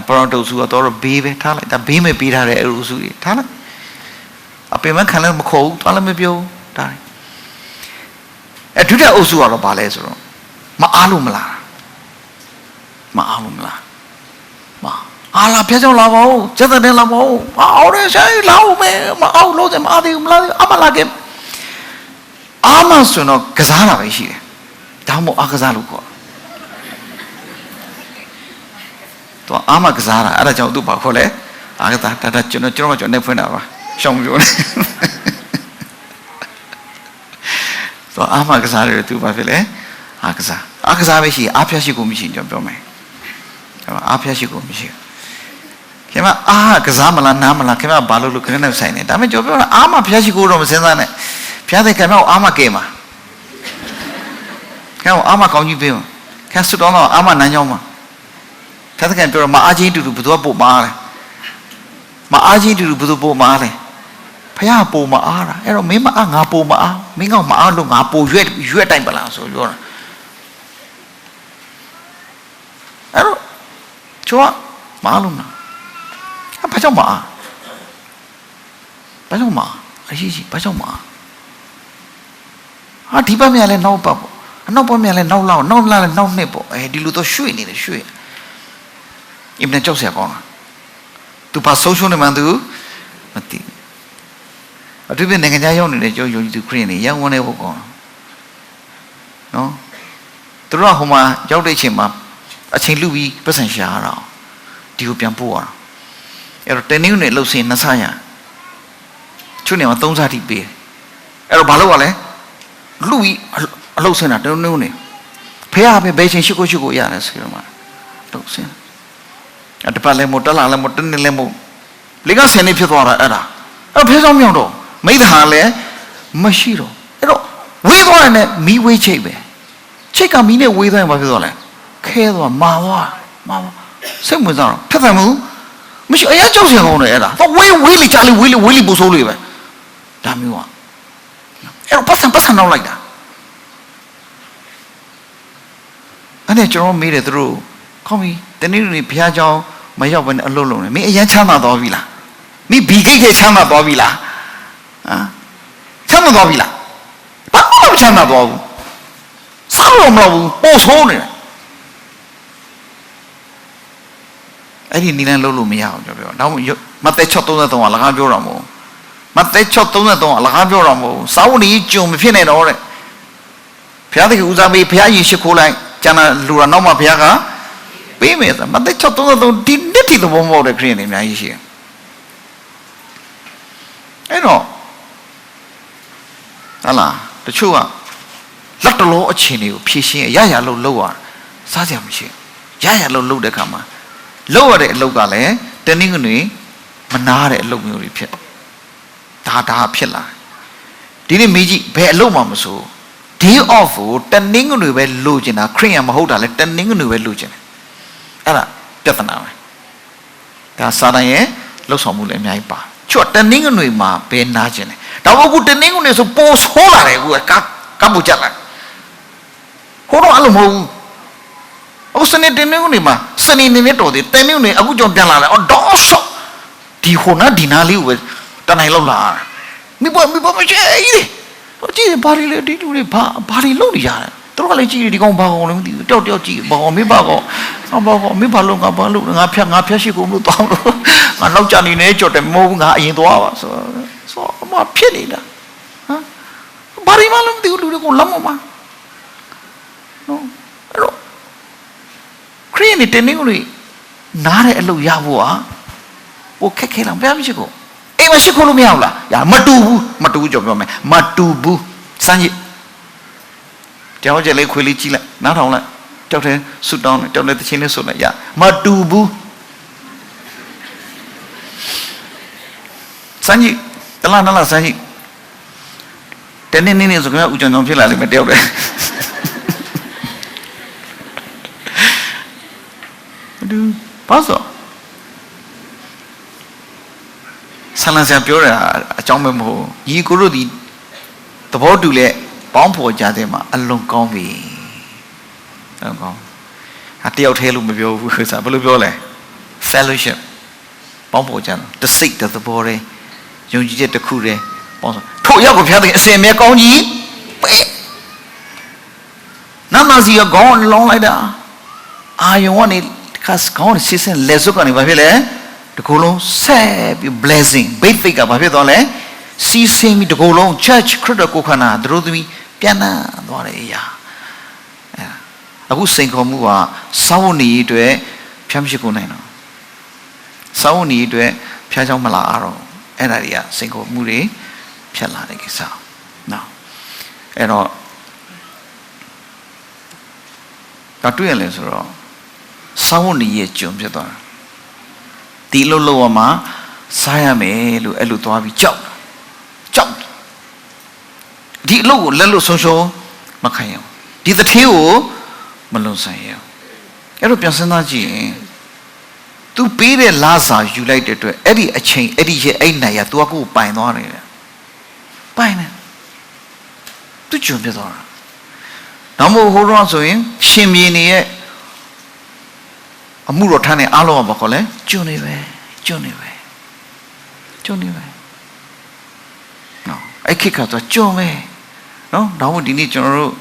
ပရောတုစုကတော့ဘေးပဲထားလိုက်ဒါဘေးမဲ့ပေးထားတဲ့အရုစုတွေထားလိုက်အပင်မခံလည်းမခေါ်ဘူးသွားလည်းမပြောဘူးဒါဒုတိယအုပ်စုကတော့ဘာလဲဆိုတော့မအားလို့မလားမအားလို့မလားမအားလာဖျက်ကြောင်လာပါဦးစက်တဲ့လာပါဦးအော်ရဲဆိုင်လာဦးမယ်မအောင်လို့မအားသေးဘူးမလားအမလာကဲအာမဆိုတော့ကစားတာပဲရှိတယ်ဒါမှမဟုတ်အကစားလို့ခေါ်तो आमा गजारा अरे जाओ तू बाखो ले आगे ता चुनो ने फुना बा शोंग जो तो आमा गजारे तू बा फिले आगजा में ही आप्याशी को मिशी जो प्यो में आप्याशी को मिशी केमा गजा मला ना मला केमा बालो लुक ने साइने दामे जो प्यो आमा प्याशी को रो मसेंदा ने प्यादे केमा आमा केमा केमा आमा काउंजी पे क्या सुदों आमा नान्यों माถ้ากันပြောမအားချင်းတူတူဘသူကပို့မားတယ်မအားချင်းတူတူဘသူပို့မားတယ်ဖះပို့မအားတာအဲ့တော့မင်းမအားငါပို့မအားမင်းကမအားလို့ငါပို့ရွက်တိုင်ပလားဆိုပြောတာအဲ့တော့ကျော်မအားလို့နော်ဘာကြောင့်မအားဘာကြောင့်မအားအရှိရှိဘာကြောင့်မအားဟာဒီဘက်မြန်လဲနောက်ပတ်ပေါ့အနောက်ဘက်မြန်လဲနောက်လောက်နောက်လာလဲနောက်နှစ်ပေါ့ဒီလိုတော့ရွှေ့နေတယ်ရွှေ့အင်မတန်ကြောက်စရာကောင်းတာသူဘာဆုံးရှုံးနေမှန်းသူမသိအထူးဖြင့်နိုင်ငံခြားရောက်နေတဲ့ကျောင်းယုံကြည်သူခရစ်ယာန်တွေရန်ဝင်နေဖို့ကောင်းနော်သူတို့ကဟိုမှာရောက်တဲ့အချိန်မှာအချိန်လူပြီးပတ်စံရှာရတာဒီကိုပြန်ပို့ရတာအဲ့တော့တင်းနေနဲ့လှုပ်စင်နှစ်ဆရချုံနေမှာ3ဆတိပေးအဲ့တော့ဘာလုပ်ရလဲလူပြီးအလှုပ်စင်တာတင်းနေနဲ့ဖေးရပဲဘယ်ချိန်ရှိကိုရတယ်ဆိုတော့မှလှုပ်စင်အတပတ်လည်းမတလာလည်းမတနေလည်းမလေကဆင်းနေဖြစ်သွားတာအဲ့ဒါအဲ့ဖေးဆောင်မြောင်တော့မိသားလည်းမရှိတော့အဲ့တော့ဝေးသွားတယ်နဲ့မီးဝေးချိတ်ပဲချိတ်ကမီးနဲ့ဝေးသွားရင်ဘာဖြစ်သွားလဲခဲသွားမာသွားစိတ်ဝင်စားတော့ဖြစ်တယ်မဟုတ်မရှိအရင်ကြောက်စရာကောင်းတယ်အဲ့ဒါတော့ဝေးလိချာလိဝေးလိပို့ဆိုးလိပဲဒါမျိုးอ่ะအဲ့တော့ပတ်စံနောက်လိုက်တာအဲ့ဒါကျွန်တော်မေးတယ်သူတို့ခေါင်းပြီးတနေ့နေ့ဘုရားကျောင်းမရောက်ဘဲနဲ့အလုပ်လုပ်နေမင်းအရင်ချမ်းသာသွားပြီလားမင်းဘီဂိတ်ချမ်းသာသွားပြီလားချမ်းသာသွားပြီလားဘာမှမချမ်းသာသွားဘူးစားလို့မလုပ်ဘူးပို့ဆိုးနေတယ်အဲ့ဒီနီလန်လုပ်လို့မရအောင်ပြောတော့မသက်633ကလကားပြောတာမဟုတ်မသက်633ကလကားပြောတာမဟုတ်စာဝတ်နေကြုံမဖြစ်နေတော့တဲ့ဘုရားသခင်ဦးစားပေးဘုရားရင်ရှိခိုးလိုက်ကျန်တာလူတော်နောက်မှဘုရားကပေးမယ်ဆိုမသက်633ဒီနှစ်ထိသဘောမဟုတ်တဲ့ခရစ်ယာန်တွေအများကြီးရှိတယ်အဲ့တော့ဟာလားတချို့ကလက်တလုံးအခြေအနေကိုဖြည့်ရှင်းရရလို့လုပ်ရစားကြမရှိရရလို့လုပ်တဲ့ခါမှာလုပ်ရတဲ့အလုပ်ကလည်းတနည်းကနေမနာတဲ့အလုပ်မျိုးတွေဖြစ်ဒါဖြစ်လာဒီနေ့မိကြီးဘယ်အလုပ်မှမဆို day off ကိုတနည်းကနေပဲလိုချင်တာခရစ်ယာန်မဟုတ်တာလဲတနည်းကနေပဲလိုချင်တယ်အဲ့ဒါပြဿနာပဲဒါစာတန်ရဲ့လှုပ်ဆောင်မှုလည်းအများကြီးပါချွတ်တနည်းကနေမှာဘယ်နာချင်တယ်ဒါပေမဲ့ခုတနည်းကနေဆိုပိုဆိုးလာတယ်ခုကပ်ပူကြလာဟိုတော့အဲ့လိုမဟုတ်ဘူး အခုစနေတင်နေဦးနေမှာစနေနေနေတော်တယ်တင်နေဦးနေအခုကြောင့်ပြန်လာတယ်အော်ဒေါ်ဆော့ဒီခုနဒီနာလေးကိုပဲတနိုင်လောက်လာမိဘမရှိကြီးတော့ကြည့်ဘာတွေလဲဒီလူတွေဘာတွေလုပ်နေကြတယ်သူတို့ကလည်းကြည့်ဒီကောင်ဘာကောင်လဲမသိဘူးတောက်ကြည့်ဘာကောင်မိဘကောင်မိဘလုံးငါဘာလို့ငါဖြတ်ရှိကုန်လို့တောင်းလို့ငါနောက်ကြနေနေကြော်တယ်မဟုတ်ဘူးငါအရင်သွားပါဆိုမဖြစ်နေတာဟမ်ဘာတွေမှလည်းမသိဘူးလူတွေကိုလမ်းမနော်အဲ့တော့ခရီးနေတင်နေကိုနားတဲ့အလုပ်ရဖို့ဟာဟိုခက်ခဲလားဘယ်မရှိကိုအိမ်မရှိခိုးလို့မရဘူးလားညာမတူဘူးကြော်ပြောမယ်မတူဘူးစမ်းကြည့်ကြောက်ကြလေခွေးလေးကြည့်လိုက်နားထောင်လိုက်ကြောက်တယ်ဆူတောင်းတယ်ကြောက်တယ်တချင်းလေးဆိုလိုက်ရမတူဘူးစမ်းကြည့်တလားနလားစမ်းကြည့်တနေ့နေ့ဆိုကြဦးကြောင်ဖြစ်လာလိမ့်မယ်တယောက်တည်းဘာလို့ဆလန်ဆရာပြောတာအကြောင်းပဲမဟုတ်ညီကိုတို့ဒီသဘောတူလဲပေါင်းဖော်ကြတဲ့မှာအလွန်ကောင်းပြီအလွန်ကောင်းတယောက်တည်းလို့မပြောဘူးဆိုတာဘယ်လိုပြောလဲ fellowship ပေါင်းဖော်ကြတယ်တစိတ်တဲ့သဘောတည်းယုံကြည်ချက်တစ်ခုတည်းပေါင်းဆိုထို့ရောက်ကိုဖျားတဲ့အစင်မဲကောင်းကြီးပဲနာမစီကောင်းလောင်းလိုက်တာအာယုံကနေခတ်ကောင်းစစ်စင်လက်စုပ်ကနေဘာဖြစ်လဲတကူလုံးဆက်ပြီး blessing ဘိတ်ဖိတ်ကဘာဖြစ်သွားလဲစီးဆင်းပြီးတကူလုံး church ခရစ်တော်ကိုခန္ဓာသူတို့သမီးပြန်လာသွားတယ်အရာအခုစိန်ခေါ်မှုကစောင်းနေအတွက်ဖျားမရှိကုန်နိုင်တော့စောင်းနေအတွက်ဖျားချောင်းမလာတော့အဲ့ဒါတွေကစိန်ခေါ်မှုတွေဖြတ်လာတဲ့ကိစ္စနော်အဲ့တော့ဒါတွေ့ရလဲဆိုတော့စောင်းနေရဲ့ကြုံဖြစ်သွားတာဒီလိုလောက်မှာစားရမယ်လို့အဲ့လိုသွားပြီးကြောက်ဒီအလုပ်ကိုလက်လို့ဆုံးရှုံးမခံရဘူးဒီသထေးကိုမလွန်ဆန်ရဘူးအဲ့တော့ပြန်စဉ်းစားကြည့်ရင် तू ပေးတဲ့လာစာယူလိုက်တဲ့အတွက်အဲ့ဒီအချိန်အဲ့ဒီရဲ့အဲ့နိုင်ရ तू ကကိုပိုင်သွားတယ်လေပိုင်တယ် तू ကျွန်းပြသွားတာနောက်မို့ဟိုတော့ဆိုရင်ရှင်မြေနေရဲ့အမှုတော်ထမ်းတဲ့အားလုံးကဘာခေါ်လဲကျွန်းနေပဲနော်အဲ့ခေတ်ကတော့ကျွန်းပဲနော်နောက်မို့ဒီနေ့ကျွန်တော်တို့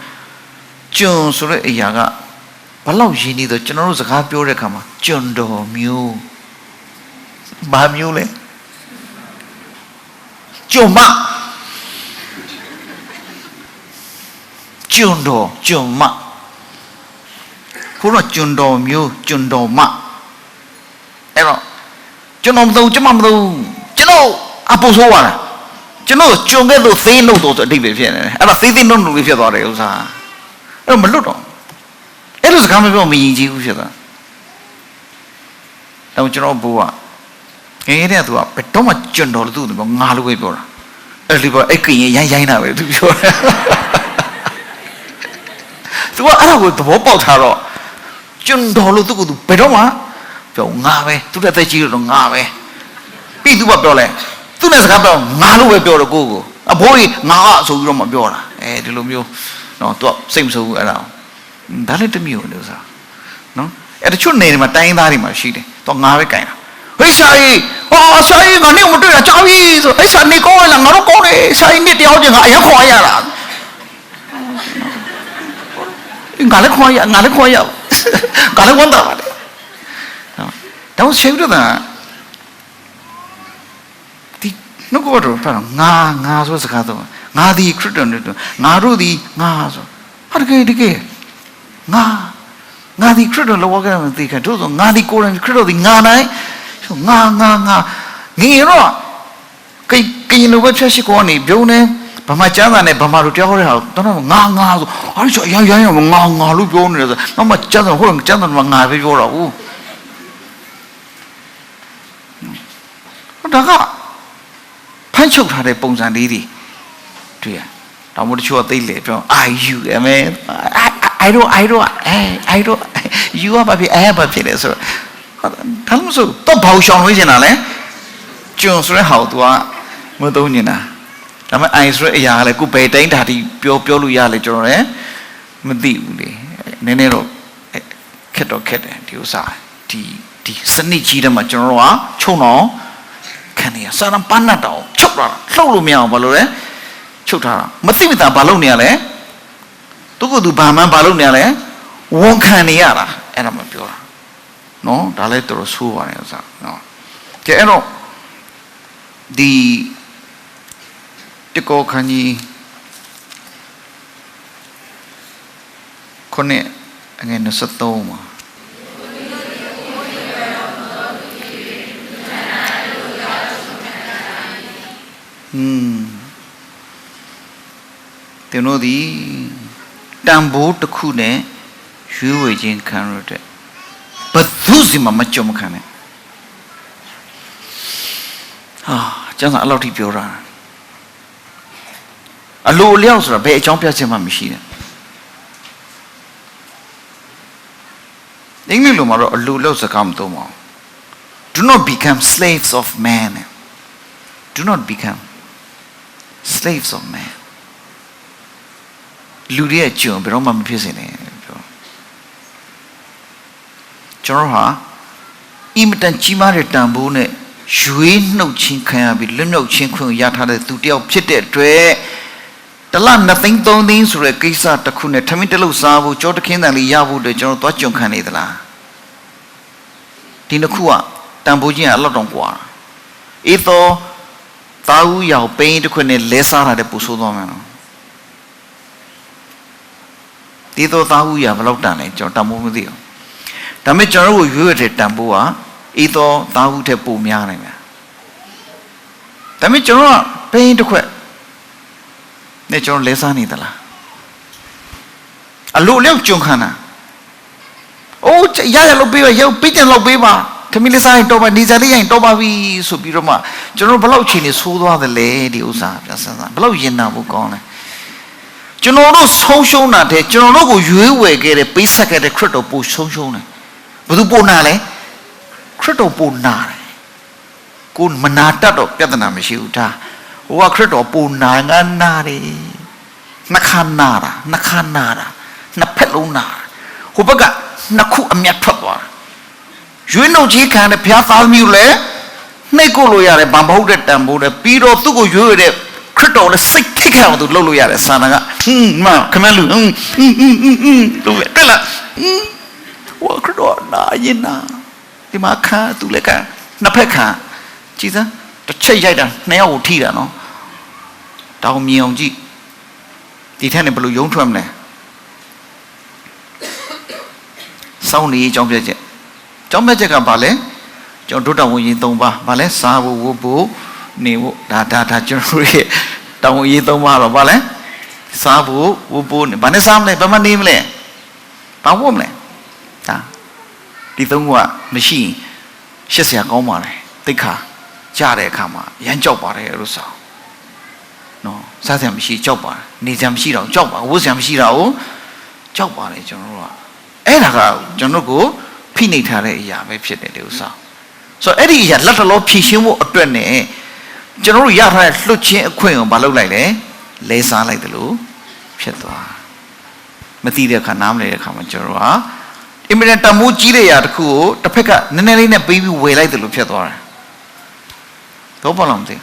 ကျွန်းဆိုတဲ့အရာကဘလောက်ရင်းနေတော့ကျွန်တော်တို့စကားပြောတဲ့အခါမှာကျွန်းတော်မျိုးဘာမျိုးလဲကျွန်းမကျွန်းတော်ကျွန်းမခုတော့ကျွန်းတော်မျိုးကျွန်းတော်မအဲ့တော့ကျွန်တော်မသုံးကျွန်တော်အပူဆိုးပါလားကျွန်တော်ကျွန်းခဲ့လို့သေးလို့တော့အတိတ်ပဲဖြစ်နေတယ်အဲ့တော့သေးနှုတ်လို့ဖြစ်သွားတယ်ဥစ္စာအဲ့တော့မလွတ်တော့အဲ့လိုစကားမပြောမယဉ်ကျေးဘူးဖြစ်သွားတော့ကျွန်တော်ဘိုးကငယ်တဲ့သူကဘယ်တော့မှကျွန်းတော်လို့သူ့ငါလို့ပဲပြောတာအဲ့ဒီပေါ်အဲ့ကရင်ရိုင်းတာပဲသူပြောတာသူကအဲ့ဒါကိုသဘောပေါက်ထားတော့ကျွန်းတော်လို့သူကဘယ်တော့မှပြောငါပဲသူတဲ့သက်ကြီးလို့ငါပဲပြီးသူကပြောလဲသူနဲ့စကားပြောငါလို့ပဲပြောတော့ကိုအဘိုးကြီးငါဆိုပြီးတော့မပြောတာဒီလိုမျိုးနော်သူကစိတ်မဆိုးဘူးအဲ့ဒါဒါလည်းတမျိုးလို့ဆိုတာနော်အဲ့တချို့နေတွေမှာတိုင်းသားတွေမှာရှိတယ်သူငါပဲကင်တာဟေးစာကြီးစာကြီးငါနဲ့မတွေ့တာကြောက်ကြီးဆိုအဲ့စာနေကောင်းလားငါတို့ကောင်းတယ်စာကြီးနဲ့တယောက်ချင်းငါအရင်ခေါ်ရတာငါလည်းခေါ်ရငါလည်းဝန်တာပါတယ်တော့ရှေ့တော့ဒီနှုတ်ကတော့ပြောငါဆိုစကားတော့ငါဒီခရစ်တော်နဲ့ငါတို့ဒီငါဆိုဟာတကယ်ငါဒီခရစ်တော်လောကမှာသိခဲ့တို့ဆိုငါဒီကိုယ်တိုင်ခရစ်တော်ဒီငါနိုင်ငါငေရောကင်လိုပဲဖြတ်ရှိကောနေပြုံးနေဘာမှကျမ်းစာနဲ့ဘာမှတို့တရားဟောတဲ့ဟာတော့ငါဆိုအားချရိုင်းငါလို့ပြောနေတယ်ဆိုတော့မှကျမ်းစာဟိုကျမ်းစာမှာငါပဲပြောတော့ဘူးဒါကဖမ်းချုပ်ထားတဲ့ပုံစံလေးတွေတွေ့ရတော့မတချို့သိလေပြော you အမေ I don't you ဘာဖြစ်လဲဆိုတော့ဒါမှမဟုတ်တော့ဘောင်ရှောင်လို့ရှင်တာလေကျွန်းဆိုတဲ့ဟာကို तू ကမသုံးနေတာဒါပေမဲ့ I ဆိုတဲ့အရာကလည်းကိုဘယ်တိုင်းဓာတ်ပြောလို့ရလဲကျွန်တော်လည်းမသိဘူးလေနည်းနည်းတော့ခ ခက်တော့ခက်တယ်ဒီဥစ္စာဒီစနစ်ကြီးတယ်မှာကျွန်တော်တို့ကချုံတော့ခံနေရစာရန်ပန်းတ်တောင်ချုပ်လာလှုပ်လို့မရအောင်ဘာလို့လဲချုပ်ထားတာမသိမသာဘာလုပ်နေရလဲသူကသူဘာမှဘာလုပ်နေရလဲဝန်ခံနေရတာအဲ့ဒါမှပြောတာနော်ဒါလည်းတော်တော်ဆိုးပါတယ်ဥစ္စာနော်ကဲအဲ့တော့ဒီတကောခန်းကြီးခုနှစ်အငယ်23မှာတင်တို့ဒီတန်ဖိုးတစ်ခုနဲ့ရွေးဝေခြင်းခံရတဲ့ဘသူစီမှမကြုံမခံနဲ့ကျန်စာအဲ့လောက်ထိပြောတာအလိုအလျောက်ဆိုတာဘယ်အကြောင်းပြချက်မှမရှိနဲ့အင်္ဂလိပ်လိုမှာတော့အလိုလောက်စကားမသုံးပါဘူး Do not become slaves of man. Do not become slaves of man. လူတွေရဲ့ကျွန်ဘယ်တော့မှမဖြစ်စေနဲ့ပြောကျွန်တော်ဟာအင်မတန်ကြီးမားတဲ့တန်ဖိုးနဲ့ရွေးနှုတ်ချင်းခံရပြီးလွတ်မြောက်ခြင်းခွင့်ရထားတဲ့သူတယောက်ဖြစ်တဲ့အတွက်တလ2သိန်း3သိန်းဆိုတဲ့ကိစ္စတစ်ခုနဲ့ထမင်းတလုံးစားဖို့ကြောတခင်းတန်လေးရဖို့အတွက်ကျွန်တော်သွားကြုံခံနေသလားဒီနှစ်ခုကတန်ဖိုးချင်းအလောက်တောင်กว่าအေးတော့သားဦးရောက်ပိန်းတစ်ခွနဲ့လဲစားတာတဲ့ပူဆိုးသွားမှာနော်ဒီတော့သားဦးရဘယ်လောက်တန်လဲကျွန်တော်တန်ဖိုးမသိဘူးဒါပေမဲ့ကျွန်တော်တို့ရွေးရတဲ့တန်ဖိုးကအေးတော့သားဦးထက်ပိုများနိုင်မှာဒါပေမဲ့ကျွန်တော်ကပိန်းတစ်ခွနဲ့ကျွန်တော်လဲစားနေသလားအလိုလျောက်ကြုံခံတာအိုးရလောက်ပေးပါရောက်ပြီးတယ်လောက်ပေးပါခမီးလေးစားရင်တော့ပါနေစားလေးရင်တော့ပါပြီဆိုပြီးတော့မှကျွန်တော်ဘယ်လောက်ချိန်နေဆိုးသွားသလဲဒီဥစ္စာပြန်စမ်းဘယ်လောက်ရင်နာဖို့ကောင်းလဲကျွန်တော်တို့ဆုံးရှုံးတာတဲ့ကျွန်တော်တို့ကိုရွေးဝယ်ခဲ့တဲ့ပေးဆက်ခဲ့တဲ့ခရစ်တော်ပို့ဆုံးရှုံးတယ်ဘယ်သူပို့နာလဲခရစ်တော်ပို့နာတယ်ကိုမနာတတ်တော့ပြဿနာမရှိဘူးဒါဟိုကခရစ်တော်ပို့နာငါနာတယ်နှခါနာတာနှစ်ဖက်လုံးနာဟိုဘက်ကနှစ်ခုအမျက်ထွက်သွားရွေးနှုတ်ကြီးခံတဲ့ဘုရားသားမျိုးလဲနှိတ်ကိုလို့ရတယ်ဘာမဟုတ်တဲ့တန်ဖိုးတဲ့ပြီးတော့သူ့ကိုရွေးရတဲ့ခရစ်တော်လည်းစိတ်ထိတ်ခံအောင်သူလုပ်လို့ရတယ်စာနာကမခမလူတို့တက်လာဟိုခရစ်တော်နာရင်နာဒီမှာခါသူလည်းကနှစ်ဖက်ခါကြည်စမ်းတစ်ချက်ရိုက်တာနှစ်ယောက်ကိုထိတာနော်တောင်မြင်အောင်ကြည့်ဒီထက်နဲ့ဘယ်လိုယုံထွက်မလဲစောင်းနေအကြောင်းပြချက်ကျောင်းပြချက်ကဘာလဲကျွန်တော်ဒုတော်ဝင်ရင်3ပါဘာလဲစားဖို့ဝတ်ဖို့နေဖို့ဒါကျွန်တော်ရဲ့တောင်းဝင်ရင်3ပါတော့ဘာလဲစားဖို့ဝတ်ဖို့ဘာနဲ့စားမလဲဘာမှနေမလဲဘာဝတ်မလဲဒါဒီ3ခုကမရှိရင်ရှက်စရာကောင်းပါလေတိတ်ခါကြားတဲ့အခါမှာရမ်းကြောက်ပါတယ်လို့ဆိုနော်စားစရာမရှိကြောက်ပါတယ်နေစရာမရှိတော့ကြောက်ပါဝတ်စရာမရှိတော့ကြောက်ပါတယ်ကျွန်တော်တို့ကအဲ့ဒါကကျွန်တော်ကိုဖိနှိပ်ထားတဲ့အရာပဲဖြစ်တယ်ဒီဥစ္စာဆိုတော့အဲ့ဒီအရာလက်တလောဖြည့်ရှင်းဖို့အတွက်နဲ့ကျွန်တော်တို့ရထားတဲ့လွတ်ချင်းအခွင့်ကိုမလုပ်လိုက်လဲလဲစားလိုက်တယ်လို့ဖြစ်သွားမသိတဲ့အခါနားမလည်တဲ့အခါမှာကျွန်တော်ကအင်မတန်တမိုးကြီးတဲ့ຢာတစ်ခုကိုတစ်ဖက်ကနည်းနည်းလေးနဲ့ပေးပြီးဝယ်လိုက်တယ်လို့ဖြစ်သွားတယ်တော့ဘာလို့မသိ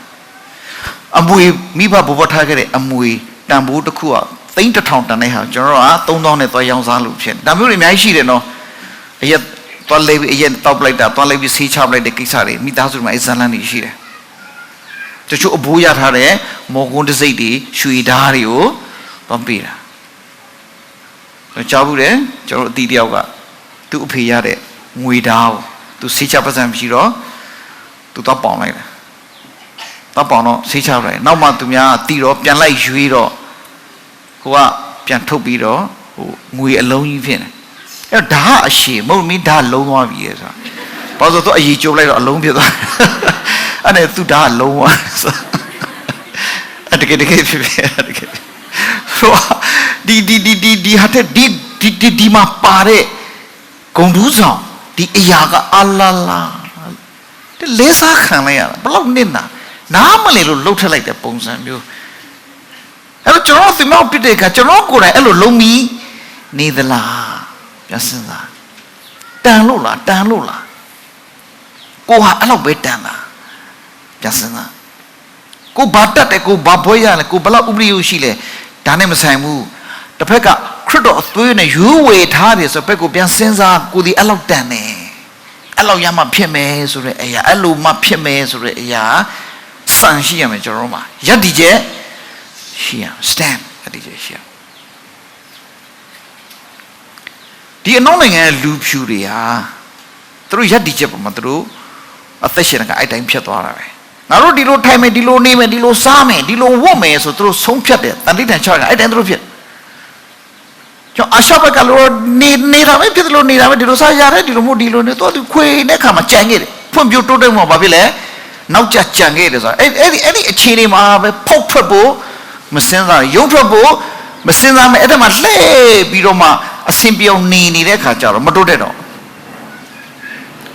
အမွေမိဘဘဘထားခဲ့တဲ့အမွေတန်ဖိုးတစ်ခုက3000တန်တဲ့ဟာကျွန်တော်က3000နဲ့သွားရောင်းစားလို့ဖြစ်ဒါမျိုးတွေအများကြီးရှိတယ်နော်အရက်သွားလေးပြီးအရက်တောက်လိုက်တာသွားလေးပြီးဆေးချပလိုက်တဲ့ကိစ္စတွေမိသားစုတွေမှာအဇလန်တွေရှိတယ်တချို့အဘိုးရထားတဲ့မော်ကွန်းတစိတ်တွေရွှေဓားတွေကိုသွားပေးတာကြားဘူးတယ်ကျွန်တော်အတီးတယောက်ကသူ့အဖေရတဲ့ငွေဓားကိုသူဆေးချပတ်စံမရှိတော့သူသွားပေါင်လိုက်တယ်သွားပေါင်တော့ဆေးချလိုက်နောက်မှသူများတီးတော့ပြန်လိုက်ရွေးတော့ကိုကပြန်ထုတ်ပြီးတော့ဟိုငွေအလုံးကြီးဖြစ်နေအဲ့ဒါအရှိမဟုတ်မင်းဒါလုံးသွားပြီဆိုတာဘာလို့ဆိုတော့အကြီးကျုပ်လိုက်တော့အလုံးဖြစ်သွားအဲ့နဲ့သူဒါလုံးသွားအဲ့တကယ်ဖြစ်ဖြစ်တကယ်ဆိုဒီဟာတဲ့ဒီမှာပါတဲ့ဂုံဒူးဆောင်ဒီအရာကအလာလာဒီလေးစားခံလိုက်ရတာဘလောက်နစ်နားမလဲလို့လှုပ်ထက်လိုက်တဲ့ပုံစံမျိုးအဲ့တော့ကျွန်တော်သမောက်ပြတဲ့အခါကျွန်တော်ကိုယ်တိုင်အဲ့လိုလုံးပြီးနေသလားပြန်စဉ်းစား တန်လို့လားကိုဟာအဲ့လောက်ပဲတန်လားပြန်စမ်းတာကိုဘာတတ်တယ်ကိုဘာဘွဲရလဲကိုဘလောက်ဥပဒေယူရှိလဲဒါနဲ့မဆိုင်ဘူးတစ်ဖက်ကခရစ်တော်အသွေးနဲ့ယူဝေထားတယ်ဆိုဘက်ကိုပြန်စဉ်းစားကိုဒီအဲ့လောက်တန်တယ်အဲ့လောက်ရမှဖြစ်မယ်ဆိုတဲ့အရာအဲ့လိုမှဖြစ်မယ်ဆိုတဲ့အရာစံရှိရမယ်ကျွန်တော်တို့မှာယက်တည်ချက်ရှိရ stand ယက်တည်ချက်ရှိရဒီအနောက်နိုင်ငံရဲ့လူဖြူတွေဟာသူတို့ယက်တည်ချက်ပေါ်မှာသူတို့အသက်ရှင်ကအဲ့တိုင်းဖြစ်သွားတာပဲငါတို့ဒီလိုထိုင်မယ်ဒီလိုနေမယ်ဒီလိုစားမယ်ဒီလိုဝတ်မယ်ဆိုသူတို့ဆုံးဖြတ်တယ်တန်တိတန်ချောက်ကအဲ့တိုင်းသူတို့ဖြစ်ကျွန်တော်အရှော့ဘက်ကလို့နေတာပဲဖြစ်တယ်လို့နေတာပဲဒီလိုစားရတယ်ဒီလိုမို့ဒီလိုနေတော့သူခွေတဲ့ခါမှာကြံခဲ့တယ်ဖွံ့ဖြိုးတိုးတက်မှာဘာဖြစ်လဲနောက်ကျကြံခဲ့တယ်ဆိုတော့အဲ့ဒီအခြေအနေမှာပဲဖောက်ထွက်ဖို့မစင်းစားရုံထွက်ဖို့မစင်းစားမယ်အဲ့ဒါမှလှည့်ပြီးတော့မှအစင်ပြောင်းနေတဲ့ခါကျတော့မတိုးတက်တော့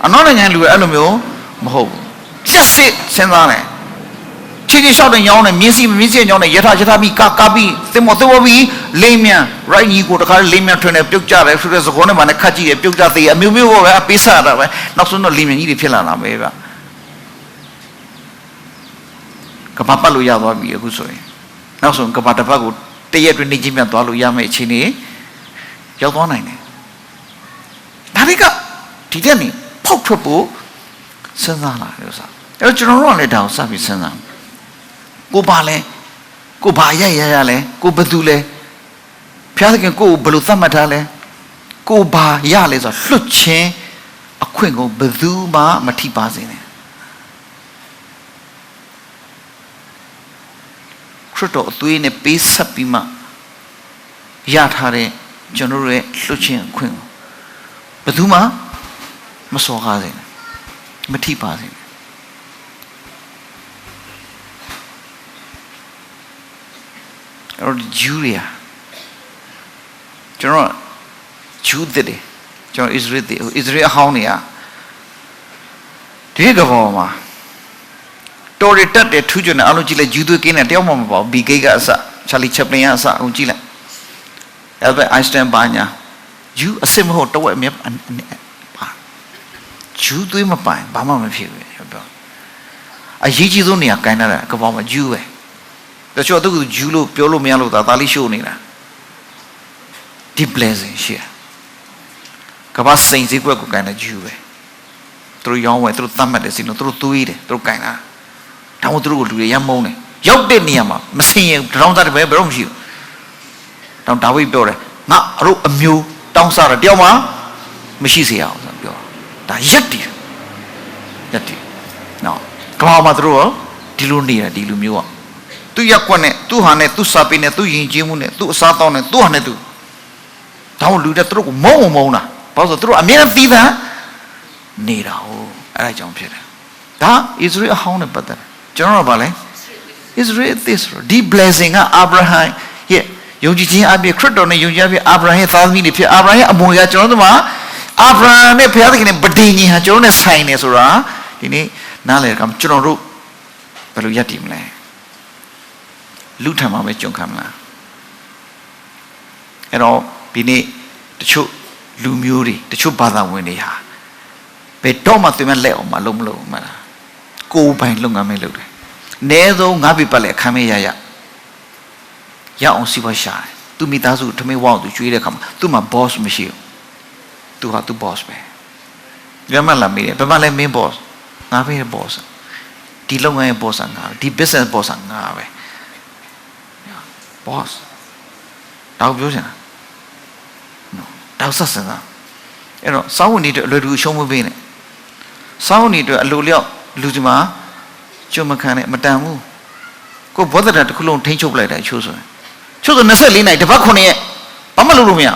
အနောက်နိုင်ငံလူအဲ့လိုမျိုးမဟုတ်ဘူးလက်စစ်စဉ်းစားတယ်ချင်းချင်းလျှောက်တဲ့ညောင်းနဲ့မြင်းစီညောင်းနဲ့ယထာပြီးကာပြီးသင်္ဘောပြီးလိမ့်မြန်ရိုက်ညီကိုတခါလိမ့်မြန်ထွင်တယ်ပြုတ်ကြတယ်ဆိုတဲ့သကောနဲ့မှလည်းခတ်ကြည့်တယ်ပြုတ်ကြသေးအမျိုးမျိုးပဲအပေးစားတာပဲနောက်ဆုံးတော့လိမ့်မြန်ကြီးတွေဖြစ်လာတာပဲဗျကဘာပတ်လို့ရသွားပြီအခုဆိုရင်နောက်ဆုံးကဘာတစ်ပတ်ကိုတရက်တွင်နေချင်းပြန်သွားလို့ရမယ့်အခြေအနေရောက်သွားနိုင်တယ်ဒါတွေကဒီတက်နေဖောက်ထွက်ဖို့စဉ်းစားလာတယ်ဥစ္စာအဲ့တော့ကျွန်တော်တို့ကလည်းဒါကိုစပြီးစဉ်းစားကိုပါလဲကိုဘာရလဲကိုဘယ်သူလဲဘုရားသခင်ကိုဘယ်လိုသတ်မှတ်ထားလဲကိုဘာရလဲဆိုတော့လွတ်ချင်းအခွင့်ကိုဘယ်သူမှမထိပါစေနဲ့ခရစ်တော်အသွေးနဲ့ပေးဆက်ပြီးမှရထားတဲ့ကျွန်တော်တို့ရဲ့လွတ်ချင်းအခွင့်ကိုဘယ်သူမှမစော်ကားစေနဲ့မထိပါစေနဲ့အဲ့တော့ဂျူးတွေကျွန်တော်ဂျူးတွေကျွန်တော်ဣသရေလအဟောင်းတွေကဒီကဘောမှာတော်ရတက်တဲ့ထူးချွန်တဲ့အလုံးကြည့်လိုက်ဂျူးတွေကင်းတဲ့တယောက်မှမပေါ့ဘီဂိတ်ကအစချာလီချက်ပလင်ကအစအောင်ကြည့်လိုက်အဲ့ဒါအိုင်စတန်ပါညာဂျူးအစ်စ်မဟုတ်တော့အမြဲပါဂျူးသွေးမပိုင်ဘာမှမဖြစ်ဘူးပြောအရေးကြီးဆုံးနေရာကိုင်းလာတာကဘောမှာဂျူးပဲတချို့သူကဂျူးလို့ပြောလို့မရလို့ဒါလေးရှိုးနေတာ deep blessing ရှိတယ်ကဘာစိန်စည်းကွက်ကိုကန်တဲ့ဂျူးပဲသူတို့ရောင်းဝယ်သူတို့သတ်မှတ်တယ်စီလို့သူတို့သွေးတယ်သူတို့ကန်တာဒါမှမဟုတ်သူတို့ကိုလူတွေရမ်းမုန်းတယ်ရောက်တဲ့နေရာမှာမစင်ရင်တောင်းစားတယ်ပဲဘယ်တော့မရှိဘူးတောင်းဒါဝိဒ်ပြောတယ်ငါတို့အမျိုးတောင်းစားတယ်တယောက်မှမရှိစေရအောင်ဆိုပြောဒါရက်တည်နော်ကဘာမှာသူတို့ဒီလိုနေတယ်ဒီလိုမျိုးอ่ะသူရက်ကွက်နဲ့သူ့ဟာနဲ့သူ့စာပေနဲ့သူ့ယဉ်ကျေးမှုနဲ့သူ့အစားအသောက်နဲ့သူ့ဟာနဲ့သူဒါမှလူတွေသူတို့ကိုမုန်းတာဘာလို့ဆိုသူတို့အမြဲတမ်းသီးသန့်နေတာဟုတ်အဲ့ဒါကြောင့်ဖြစ်တယ်ဒါဣသရေလအဟောင်းနဲ့ပတ်သက်တယ်ကျွန်တော်ကဘာလဲဣသရေလသစ္စာဒီ blessing ကအာဗြဟံရဲ့ယုံကြည်ခြင်းအပြင်ခရစ်တော်နဲ့ယုံကြည်အပြင်အာဗြဟံရဲ့သားသမီးတွေဖြစ်အာဗြဟံရဲ့အမွေကကျွန်တော်တို့မှာအာဗြဟံနဲ့ဘုရားသခင်နဲ့ဗဒိညာဉ်ဟာကျွန်တော်နဲ့ဆိုင်နေဆိုတာဒီနေ့နားလည်ကြကျွန်တော်တို့ဘယ်လိုယက်တည်မလဲလူထံမှာပဲကြုံခံမလားအဲ့တော့ဒီနေ့တချို့လူမျိုးတွေတချို့ဘာသာဝင်တွေဟာဘယ်တော့မှသူမလက်အောင်မလုပ်မလားကိုယ်ပိုင်လုပ်ငန်းပဲလုပ်တယ်အနည်းဆုံးငါးပြပတ်လက်အခမ်းမဲရအောင်စီးပွားရှာတယ်သူမိသားစုထမင်းဝအောင်သူကျွေးတဲ့ခါမှာသူ့မှာ boss မရှိဘူးသူဟာသူ boss ပဲဘယ်မှလာမေးတယ်ဘယ်မှလဲ main boss ငါပဲ boss ဒီလုပ်ငန်းရဲ့ boss ကငါဒီ business boss ကငါပဲboss တော့ပြောချင်တာတော့ဆက်စင်တာအဲ့တော့စောင်းဝင်တွေအလွယ်တကူရှုံးမပေးနဲ့စောင်းဝင်တွေအလိုလျောက်လူကြီးမှာကျွတ်မခံနဲ့မတန်ဘူးကိုဘောဓတာတစ်ခုလုံးထိန်းချုပ်လိုက်တယ်ချိုးဆိုရင်ချိုးဆို24နိုင်တပတ်9ရက်ဘာမှလုပ်လို့မရအဲ့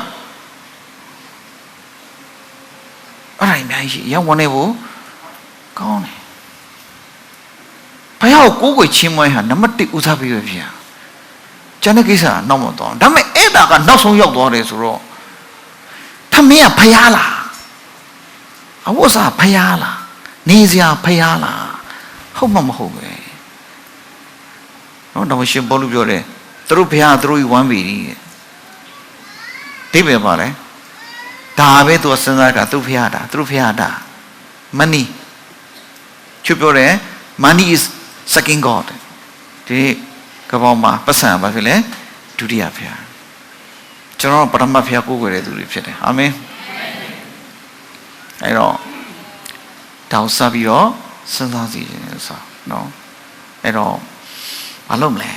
ဒါအများကြီးရဝန်နေဖို့ကောင်းတယ်ဘုရားကိုကိုယ်ချင်းမွဲဟာနံပါတ်1ဦးစားပေးပဲဖြစ်ရကျန်တဲ့ကိစ္စကနောက်မသွားဒါပေမဲ့အဲ့ဒါကနောက်ဆုံးရောက်သွားတယ်ဆိုတော့ထမင်းကဖျားလားအဝတ်စားဖျားလားနေစရာဖျားလားဟုတ်မှမဟုတ်ပဲနော်တော့ရှင်ဘောလူပြောတယ်သူတို့ဖျားသူတို့ဝမ်းပြီတဲ့ဒိဗေပါလေ ဒါပဲသူစဉ်းစားတာသူဖျားတာသူဖျားတာ money ချွတ်ပြောတယ် money is second god ဒီကပောင်မှာပတ်စံပါဖြစ်လေဒုတိယဖျားကျွန်တော်ပထမဖျားကိုးကွယ်တဲ့သူတွေဖြစ်တယ်အာမင်အဲ့တော့တောင်းစားပြီးတော့စဉ်းစားစီခြင်းဆိုနော်အဲ့တော့မလုပ်မလဲ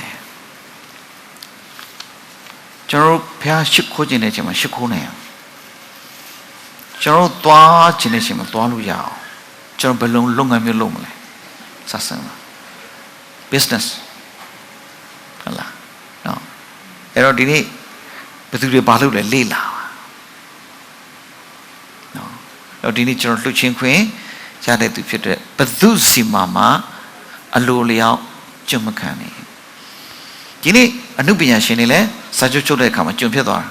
ကျွန်တော်ဖျားရှိခိုးခြင်းတဲ့ချိန်မှာရှိခိုးနေအောင်ကျွန်တော်သွားခြင်းတဲ့ချိန်မှာသွားလို့ရအောင်ကျွန်တော်ဘယ်လိုလုပ်ငန်းမျိုးလုပ်မလဲစစမ်းပါ business ဟုတ်လားနော်အဲ့တော့ဒီနေ့ဘယ်သူတွေဘာလုပ်လဲလေ့လာနော်အဲ့တော့ဒီနေ့ကျွန်တော်လှုပ်ချင်းခွင့်ရတဲ့သူဖြစ်တဲ့ဘသူစီမှာအလိုလျောက်ကြုံမခံနေဒီနေ့အနုပညာရှင်တွေလည်းစာချုပ်ချုပ်တဲ့အခါမှာကြုံဖြစ်သွားတာ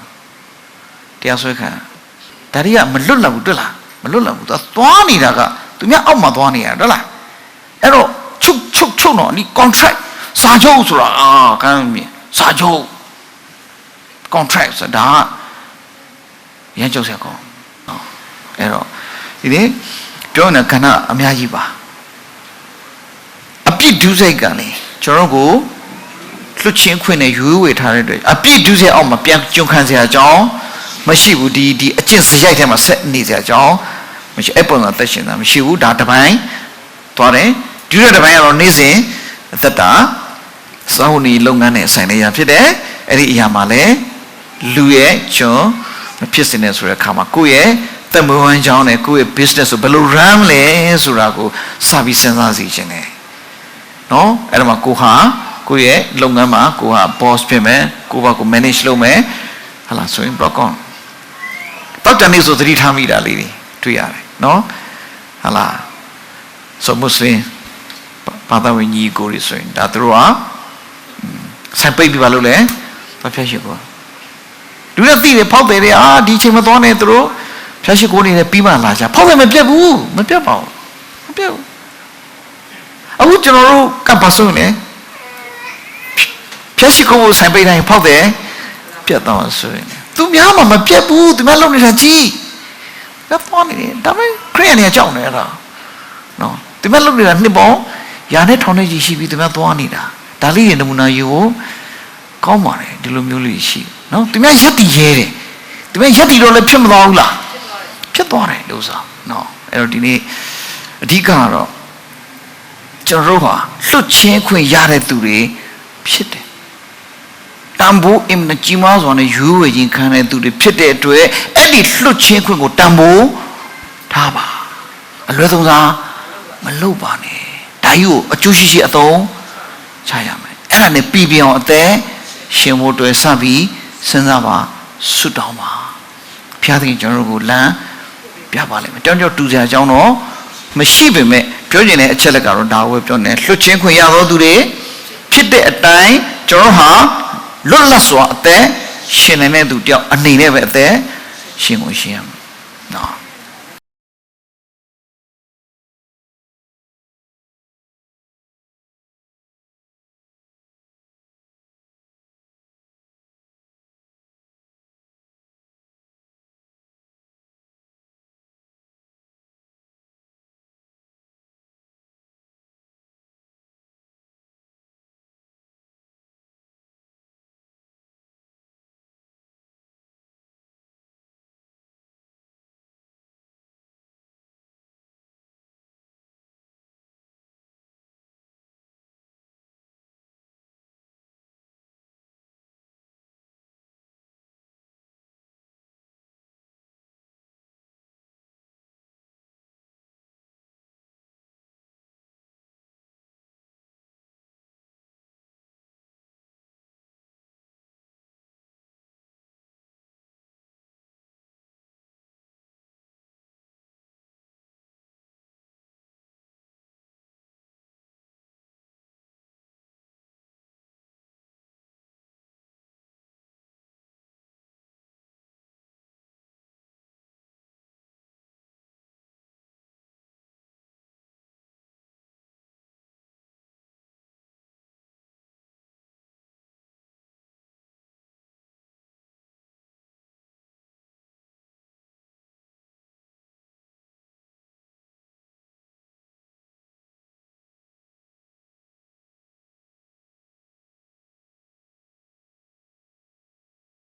တရားစွဲခံဒါတွေကမလွတ်လပ်ဘူးတွေ့လားမလွတ်လပ်ဘူးသူသွားနေတာကသူများအောက်မှာသွားနေရတွေ့လားအဲ့တော့ချုပ်တော့ဒီ contract စာချုပ်ဆိုတာကမ်းမြင်စာချုပ် contract ဆိုတာရန်ချုပ်ဆက်ကောအဲ့တော့ဒီနေ့ပြောနေကဏ္ဍအများကြီးပါအပြစ်ဒုစရိုက်ကလည်းကျွန်တော်ကိုလွတ်ချင်းခွင့်နဲ့ရွေးဝေထားတဲ့အတွက်အပြစ်ဒုစရိုက်အောက်မှာပြန်ကြုံခံစရာအကြောင်းမရှိဘူးဒီအကျင့်စရိုက်ထဲမှာဆက်နေစရာအကြောင်းမရှိအဲ့ပုံစံသက်ရှင်တာမရှိဘူးဒါတစ်ပိုင်းသွားတယ်ဒုတိယတစ်ပိုင်းကတော့နေ့စဉ်အသက်တာစာဝန်ကြီးလုပ်ငန်းနဲ့ဆိုင်နေရဖြစ်တယ်အဲ့ဒီအရာမှာလည်းလူရဲ့ကျွန်မဖြစ်စင်နေဆိုတဲ့အခါမှာကိုယ့်ရဲ့သက်မွေးဝမ်းကြောင်းနဲ့ကိုယ့်ရဲ့ business ကိုဘယ်လို run လဲဆိုတာကိုစပြီးစဉ်းစားစီခြင်းတယ်နော်အဲ့ဒါမှာကိုဟာကိုယ့်ရဲ့လုပ်ငန်းမှာကိုဟာ boss ဖြစ်မယ်ကိုဘာကို manage လုပ်မယ်ဟာလားဆိုရင် block on တော့တနေ့ဆိုသတိထားမိတာလေးတွေတွေ့ရတယ်နော်ဟာလားဆိုမွတ်စလင်ဘာသာဝင်ကြီးကိုရီဆိုရင်ဒါသူတို့ကဆိုင်ပိတ်ပြီးပါလို့လဲဘာဖြစ်ရှိကောလူတွေသိတယ်ဖောက်တယ်တွေဒီချိန်မသွားနဲ့သူတို့ဖြတ်ရှိကိုနေနဲ့ပြီးမှလာကြဖောက်တယ်မပြတ်ဘူးမပြတ်ပါဘူးမပြတ်ဘူးအခုကျွန်တော်တို့ကပ်ပါဆုံးလေဖြတ်ရှိကိုဆိုင်ပိတ်တိုင်းဖောက်တယ်ပြတ်တော့ဆိုရင်သူများမှမပြတ်ဘူးသူများလုံနေတာကြီးဒါပေါ်နေတယ်ဒါပေမဲ့ခရီးနေကြောက်နေတာနော်သူများလုံနေတာနှစ်ပေါင်းရာနဲ့ထောင်နဲ့ကြီးရှိပြီးသူများသွားနေတာဒါလေးတွေနမူနာယူကိုကောင်းပါတယ်ဒီလိုမျိုးလေးရှိနော်သူများရက်တည်ရဲတယ်သူများရက်တည်တော့လည်းဖြစ်မသွားဘူးလားဖြစ်သွားတယ်လို့ဆိုနော်အဲ့တော့ဒီနေ့အဓိကကတော့ကျွန်တော်တို့ဟာလွတ်ချင်းခွင့်ရတဲ့သူတွေဖြစ်တယ်တန်ဖိုးအင်မကြီးမားစွာနဲ့ယူဝေခြင်းခံတဲ့သူတွေဖြစ်တဲ့အတွက်အဲ့ဒီလွတ်ချင်းခွင့်ကိုတန်ဖိုးထားပါအလွယ်သုံးစားမလုပ်ပါနဲ့ဒါကြီးကိုအကျိုးရှိရှိအသုံးချရမယ်အဲ့ဒါနဲ့ပြည်ပြောင်းအသက်ရှင်ဖို့တွေ့စပြီးစဉ်းစားပါဆွတောင်းပါဘုရားသခင်ကျွန်တော်တို့ကိုလမ်းပြပါလိမ့်မယ်တောင်းတောင်းတူစရာအကြောင်းတော့မရှိပေမဲ့ပြောကျင်တဲ့အချက်လက်ကတော့ဒါကိုပြောနေလွတ်ချင်းခွင့်ရသောသူတွေဖြစ်တဲ့အတိုင်းကျွန်တော်ဟာလွတ်လပ်စွာအသက်ရှင်နေတဲ့သူတယောက်အနေနဲ့ပဲအသက်ရှင်ကိုရှင်ရမယ်နော်